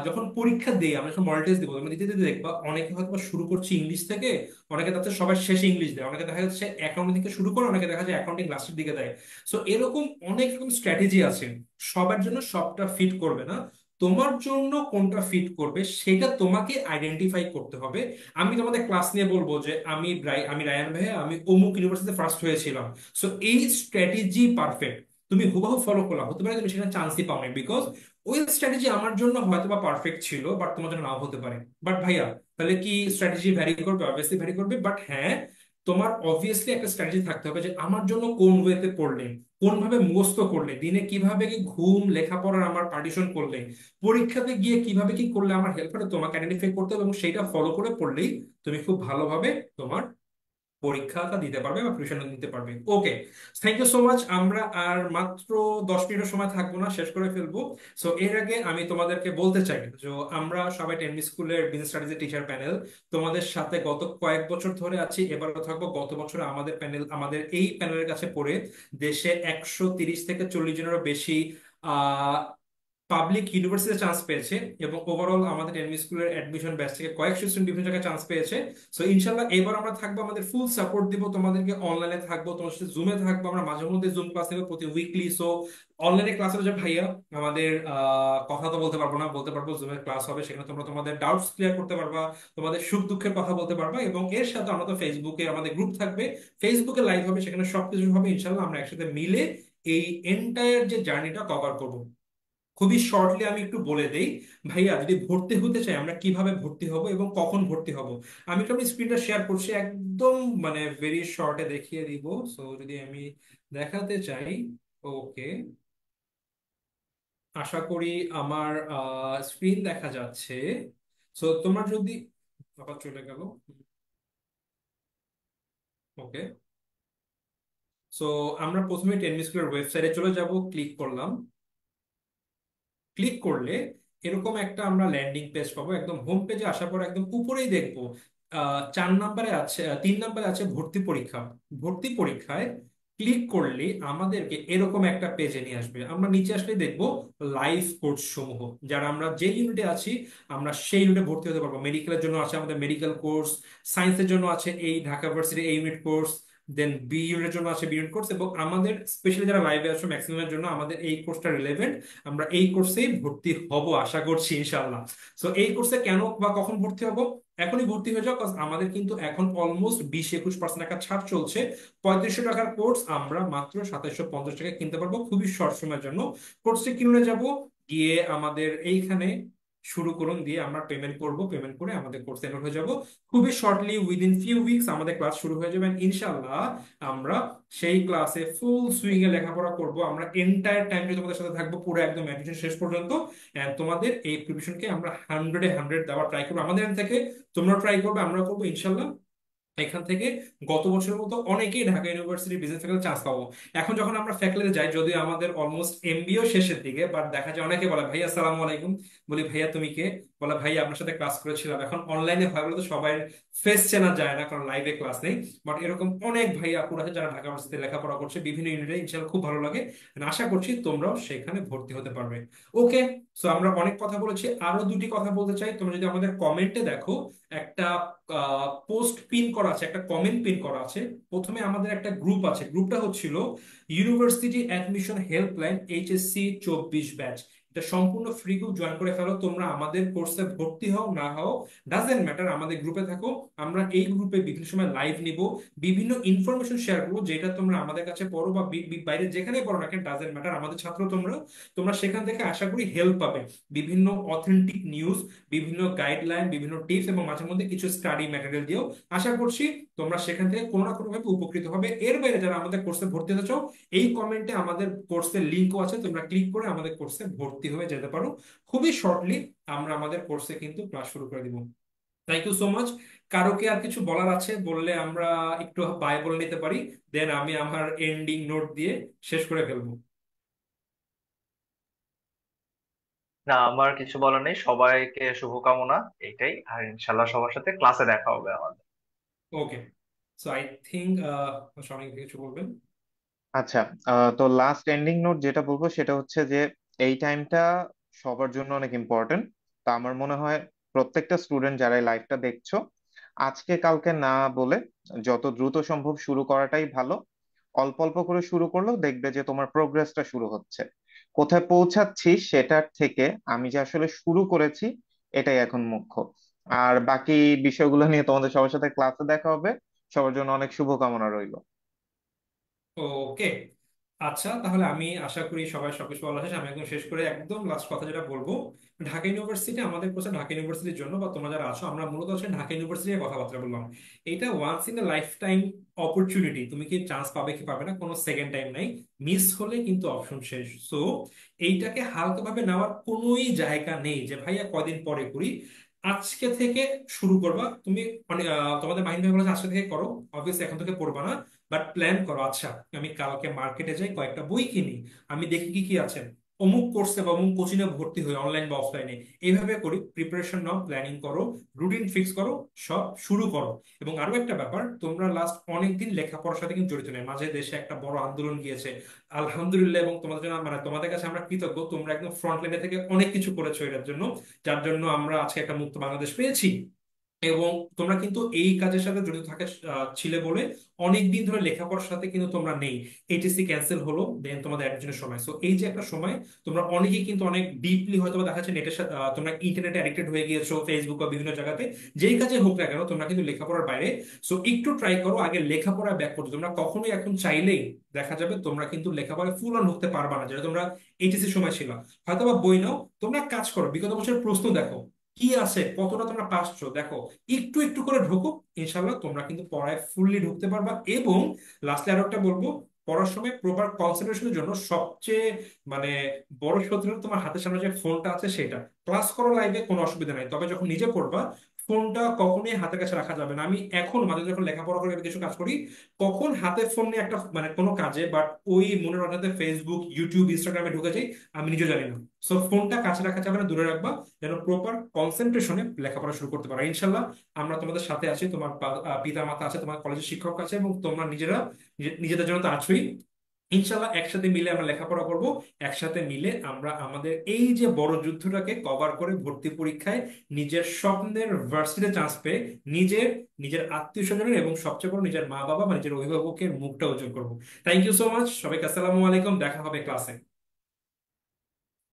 যখন পরীক্ষা দিই, আমরা যখন মডেল টেস্ট দিব, তুমি দিতে দিতে দেখবা অনেকে হয়তো বা শুরু করছে ইংলিশ থেকে, অনেকে তাতে সবার শেষে ইংলিশ দেয়, অনেকে দেখা যাচ্ছে অ্যাকাউন্টিং থেকে শুরু করে, অনেকে দেখা যায় অ্যাকাউন্টিং লাস্টের দিকে দেয়। সো এরকম অনেক রকম স্ট্র্যাটেজি আছে, সবার জন্য সবটা ফিট করবে না। তোমার জন্য কোনটা ফিট করবে সেটা তোমাকে আইডেন্টিফাই করতে হবে। আমি তোমাদের ক্লাস নিয়ে বলবো যে আমি রায়ান ভাই, আমি অমুক ইউনিভার্সিটিতে ফার্স্ট হয়েছিলাম, সো এই স্ট্র্যাটেজি পারফেক্ট, তুমি হুবহু ফলো করলাম, হতে পারে তুমি সেখানে চান্সই পাও না, বিকজ ওই স্ট্র্যাটেজি আমার জন্য হয়তো বা পারফেক্ট ছিল, বাট তোমার জন্য নাও হতে পারে। বাট ভাইয়া, তাহলে কি স্ট্র্যাটেজি ভ্যারি করবে? অবভিয়াসলি ভ্যারি করবে, বাট হ্যাঁ, তোমার অবভিয়াসলি একটা স্ট্র্যাটেজি থাকতে হবে যে আমার জন্য কোন ওয়েতে পড়লে, কোন ভাবে মুখস্থ করলে, দিনে কিভাবে কি ঘুম লেখাপড়ার আমার পার্টিশন করলে, পরীক্ষাতে গিয়ে কিভাবে কি করলে আমার হেল্প করে, তোমাকে আইডেন্টিফাই করতে হবে এবং সেইটা ফলো করে পড়লেই তুমি খুব ভালোভাবে তোমার পরীক্ষাটা দিতে পারবে বা প্রিপারেশন নিতে পারবে। ওকে, থ্যাংক ইউ সো মাচ। আমরা আর মাত্র 10 মিনিটের সময় থাকবো না, শেষ করে ফেলবো। সো এর আগে আমি তোমাদেরকে বলতে চাই যে আমরা সবাই টেননিস স্কুলের বিজনেস স্ট্র্যাটেজি টিচার প্যানেল, তোমাদের সাথে গত কয়েক বছর ধরে আছি, এবারও থাকবো। গত বছর আমাদের প্যানেল, আমাদের এই প্যানেলের কাছে পড়ে দেশে 130 থেকে 40 জনেরও বেশি পাবলিক ইউনিভার্সিটিতে চান্স পেয়েছে, এবং ওভারঅল আমাদের এমবি স্কুলের অ্যাডমিশন ব্যাচ থেকে কয়েকশো স্টুডেন্ট বিভিন্ন জায়গায় চান্স পেয়েছে। সো ইনশাল্লাহ এবার আমরা থাকবো, আমাদের ফুল সাপোর্ট দিব তোমাদেরকে। অনলাইনে থাকবো, তোমার সাথে জুমে থাকবো, আমরা মাঝে মধ্যে জুম ক্লাস নেবো প্রতি উইকলি। সো অনলাইনে ক্লাস হবে যে ভাইয়া, আমাদের কথা তো বলতে পারবো না, বলতে পারবো জুমের ক্লাস হবে, সেখানে তোমরা তোমাদের ডাউটস ক্লিয়ার করতে পারবা, তোমাদের সুখ দুঃখের কথা বলতে পারবা। এবং এর সাথে আমরা তো ফেসবুকে আমাদের গ্রুপ থাকবে, ফেসবুকে লাইভ হবে, সেখানে সবকিছু হবে। ইনশাল্লাহ আমরা একসাথে মিলে এই এন্টায়ার যে জার্নিটা কভার করবো। খুবই শর্টলি আমি একটু বলে দেই ভাইয়া, যদি ভর্তি হতে চাই আমরা কিভাবে ভর্তি হব এবং কখন ভর্তি হব। আমি একটু স্ক্রিনটা শেয়ার করছি, একদম মানে ভেরি শর্টে দেখিয়ে দিব। সো যদি আমি দেখাতে চাই, ওকে, আশা করি আমার স্ক্রিন দেখা যাচ্ছে। সো তোমরা যদি, আবার চলে গেল, ওকে। সো আমরা প্রথমে টেননিস স্কুলের ওয়েবসাইটে চলে যাব, ক্লিক করলাম। ক্লিক করলে এরকম একটা আমরা ল্যান্ডিং পেজ পাবো। একদম হোম পেজে আসার পর একদম উপরেই দেখবো 4 নম্বরে আছে, 3 নম্বরে আছে ভর্তি পরীক্ষা। ভর্তি পরীক্ষায় ক্লিক করলে আমাদেরকে এরকম একটা পেজে নিয়ে আসবে। আমরা নিচে আসলে দেখবো লাইভ কোর্স সমূহ, যারা আমরা যে ইউনিটে আছি আমরা সেই ইউনিটে ভর্তি হতে পারবো। মেডিকেলের জন্য আছে আমাদের মেডিকেল কোর্স, সায়েন্সের জন্য আছে এই ঢাকা ভার্সিটি এই ইউনিট কোর্স, দেন বি ইউনিটের জন্য আছে বি ইউনিট কোর্স, এবং আমাদের স্পেশালি যারা লাইভে আসো ম্যাক্সিমামের জন্য আমাদের এই কোর্সটা রিলেভেন্ট। আমরা এই কোর্সেই ভর্তি হব আশা করছি ইনশাআল্লাহ। সো এই কোর্সে কেন বা কখন ভর্তি হব? এখনই ভর্তি হয়ে যাও, কারণ আমাদের কিন্তু এখন অলমোস্ট 20-21% একটা ছাড় চলছে। 3500 টাকার কোর্স আমরা মাত্র 2750 টাকায় কিনতে পারবো খুবই শর্ট সময়ের জন্য। কোর্সটি কিনে যাব, গিয়ে আমাদের এইখানে শুরু করুন দিয়ে আমরা পেমেন্ট করব, পেমেন্ট করে আমাদের কোর্স এনরোল হয়ে যাব। খুবই শর্টলি উইদিন ফিউ উইকস আমাদের ক্লাস শুরু হয়ে যাবে, ইনশাআল্লাহ আমরা সেই ক্লাসে ফুল সুইং এ লেখাপড়া করব। আমরা এন্টায়ার টাইমটা তোমাদের সাথে থাকবো, পুরো একদম অ্যাডমিশন শেষ পর্যন্ত। And তোমাদের এই প্রিপারেশনকে আমরা 100-এ 100 দেওয়ার ট্রাই করবো। আমাদের end থেকে তোমরা ট্রাই করবে, আমরা করবো ইনশাল্লাহ। এখান থেকে গত বছরের মতো অনেকেই Dhaka university business faculty chance পাবো। এখন যখন আমরা ফ্যাকাল্টিতে যাই, যদিও আমাদের অলমোস্ট এমবিও শেষের দিকে, বাট দেখা যায় অনেকে বলে ভাইয়া আসসালামু আলাইকুম, বলি ভাইয়া তুমি কে, বলে ভাইয়া আপনার সাথে ক্লাস করেছিলাম। এখন অনলাইনে হয় বলে তো সবাই ফেস চেনা যায় না, কারণ লাইভে ক্লাস নেই। বাট এরকম অনেক ভাইয়া আপুরা আছে যারা ঢাকা ইউনিভার্সিটিতে লেখাপড়া করছে বিভিন্ন ইউনিটে, ইনশাআল্লাহ খুব ভালো লাগে। And আশা করছি তোমরাও সেখানে ভর্তি হতে পারবে। ওকে, সো আমরা অনেক কথা বলেছি, আরো দুটি কথা বলতে চাই। তোমরা যদি আমাদের কমেন্টে দেখো, একটা পোস্ট পিন করা আছে, একটা কমেন্ট পিন করা আছে। প্রথমে আমাদের একটা গ্রুপ আছে, গ্রুপটা হচ্ছিল university admission helpline HSC 24 batch. এটা সম্পূর্ণ ফ্রি গ্রুপ, জয়েন করে ফেলো। তোমরা আমাদের কোর্সে ভর্তি হও না হও ডাজেন্ট ম্যাটার, আমাদের গ্রুপে থাকো। আমরা এই গ্রুপে বিভিন্ন সময় লাইভ নিব, বিভিন্ন ইনফরমেশন শেয়ার করবো, যেটা তোমরা আমাদের কাছে পড়ো বা বাইরে যেখানে পড়ো না কেন, ডাজেন্ট ম্যাটার, আমাদের ছাত্র তোমরা। তোমরা সেখান থেকে আশা করি হেল্প পাবে, বিভিন্ন অথেন্টিক নিউজ, বিভিন্ন গাইডলাইন, বিভিন্ন টিপস, এবং মাঝে মধ্যে কিছু স্টাডি ম্যাটেরিয়াল দিয়েও। আশা করছি তোমরা সেখান থেকে কোনো না কোনো ভাবে উপকৃত হবে। এর বাইরে যারা আমাদের কোর্সে ভর্তি হতে চাও, এই কমেন্টে আমাদের কোর্সের লিঙ্কও আছে, তোমরা ক্লিক করে আমাদের কোর্সে ভর্তি হয়ে যেতে পারো। খুবই শর্টলি আমরা আমাদের কোর্সে কিন্তু ক্লাস শুরু করে দিব। Thank you so much. কারো কি আর কিছু বলার আছে বললে আমরা একটু বাই বলে নিতে পারি, দেন আমি আমার এন্ডিং নোট দিয়ে শেষ করে ফেলবো। না, আমার কিছু বলার নেই, সবাইকে শুভকামনা। এটাই, আর ইনশাল্লাহ সবার সাথে ক্লাসে দেখা হবে আমাদের। ওকে, সো আই থিঙ্ক সবাই কিছু বলবেন। আচ্ছা, তো লাস্ট এন্ডিং নোট যেটা বলবো সেটা হচ্ছে যে এই টাইমটা সবার জন্য অনেক ইম্পর্টেন্ট। তো আমার মনে হয় প্রত্যেকটা স্টুডেন্ট যারা এই লাইফটা দেখছো, আজকে কালকে না বলে যত দ্রুত সম্ভব শুরু করাটাই ভালো। অল্প অল্প করে শুরু করলেও দেখবে যে তোমার প্রোগ্রেসটা শুরু হচ্ছে। কোথায় পৌঁছাচ্ছি সেটার থেকে আমি যে আসলে শুরু করেছি এটাই এখন মুখ্য। আর বাকি বিষয়গুলো নিয়ে তোমাদের সবার সাথে ক্লাসে দেখা হবে। সবার জন্য অনেক শুভকামনা রইল। ওকে, আচ্ছা, তাহলে আমি আশা করি সবাই সবকিছু বলা শেষ। আমি একদম শেষ করে একদম লাস্ট কথা যেটা বলবো, ঢাকা ইউনিভার্সিটি আমাদের কোর্সে, ঢাকা ইউনিভার্সিটির জন্য বা তোমরা যারা আছো, আমরা মূলত হচ্ছে ঢাকা ইউনিভার্সিটি নিয়ে কথাবার্তা বললাম। এটা once in a lifetime opportunity, তুমি কি চান্স পাবে কি পাবে না, কোনো সেকেন্ড টাইম নাই। মিস হলে কিন্তু অপশন শেষ। সো এইটাকে হালকাভাবে নেওয়ার কোনোই জায়গা নেই যে ভাইয়া কয়দিন পরে করি। আজকে থেকে শুরু করবা তুমি। অনেক তোমাদের মাহিন ভাই বলেছে আজকে থেকে করো, অবভিয়াসলি এখন থেকে পড়বা না, বাট প্ল্যান করো। আচ্ছা, আমি কালকে মার্কেটে যাই, কয়েকটা বই কিনি, আমি দেখি কি কি আছে, অমুক কোর্সে বা অমুক কোচিং এ ভর্তি হই, অনলাইন বা অফলাইনে। এইভাবে করি, প্রিপারেশন নাও, প্ল্যানিং করো, রুটিন ফিক্স করো, সব শুরু করো। এবং আরো একটা ব্যাপার, তোমরা লাস্ট অনেকদিন লেখাপড়ার সাথে কিন্তু জড়িত নেই, মাঝে দেশে একটা বড় আন্দোলন গিয়েছে, আলহামদুলিল্লাহ, এবং তোমাদের জন্য মানে তোমাদের কাছে আমরা কৃতজ্ঞ, তোমরা একদম ফ্রন্ট লাইনে থেকে অনেক কিছু করেছো এটার জন্য, যার জন্য আমরা আজকে একটা মুক্ত বাংলাদেশ পেয়েছি। এবং তোমরা কিন্তু এই কাজের সাথে জড়িত থাকে ছিলে বলে অনেক দিন ধরে লেখাপড়ার সাথে কিন্তু তোমরা নেই। এইচএসসি ক্যান্সেল হলো, দেন তোমাদের অ্যাডমিশনের সময়, সো এই যে একটা সময়, তোমরা অনেকেই কিন্তু অনেক ডিপলি হয়তো বা দেখা যাচ্ছে নেটের সাথে তোমরা ইন্টারনেটে অ্যাডিক্টেড হয়ে গিয়েছো, ফেসবুক বা বিভিন্ন জায়গাতে, যেই কাজে হোক না কেন তোমরা কিন্তু লেখাপড়ার বাইরে। সো একটু ট্রাই করো আগে লেখাপড়া ব্যাক করতে। তোমরা কখনোই এখন চাইলেই দেখা যাবে তোমরা কিন্তু লেখাপড়ায় ফুল অন ঢুকতে পারবা না, যেটা তোমরা এইচএসসি সময় ছিল। হয়তো বা বই নাও, তোমরা কাজ করো, বিগত বছরের প্রশ্ন দেখো কি আছে, কতটা তোমরা পাসছো দেখো, একটু একটু করে ঢোকো, ইনশাল্লাহ তোমরা কিন্তু পড়ায় ফুললি ঢুকতে পারবা। এবং লাস্টলি আরো একটা বলবো, পড়ার সময় প্রপার কনসেন্ট্রেশনের জন্য সবচেয়ে মানে বড় শত্রু তোমার হাতের সামনে যে ফোনটা আছে সেটা। ক্লাস করো লাইভে, কোনো অসুবিধা নাই, তবে যখন নিজে পড়বা ফোনটা কখনোই হাতের কাছে রাখা যাবে না। আমি এখন মাঝে যখন লেখাপড়া করে আমি কিছু কাজ করি, কখন হাতে ফোন নিয়ে একটা মানে কোনো কাজে বাট ওই মনের অজান্তে ফেসবুক, ইউটিউব, ইনস্টাগ্রামে ঢুকে যাই, আমি নিজে জানি না। সো ফোনটা কাছে রাখা যাবে না, দূরে রাখবা, যেন প্রপার কনসেন্ট্রেশনে লেখাপড়া শুরু করতে পারো। ইনশাল্লাহ আমরা তোমাদের সাথে আছি, তোমার পিতা মাতা আছে, তোমার কলেজের শিক্ষক আছে, এবং তোমরা নিজেরা নিজেদের জন্য তো আছোই। ইনশাল্লাহ একসাথে মিলে আমরা লেখাপড়া করব, একসাথে মিলে আমরা আমাদের এই যে বড় যুদ্ধটাকে কভার করে ভর্তি পরীক্ষায় নিজের স্বপ্নের ভার্সিটিতে চান্স পেয়ে নিজের নিজের আত্মীয় স্বজনের এবং সবচেয়ে বড় নিজের মা বাবা বা নিজের অভিভাবকের মুখটা উজ্জ্বল করবো। থ্যাংক ইউ সো মাচ সবাইকে, আসসালামু আলাইকুম, দেখা হবে ক্লাসে।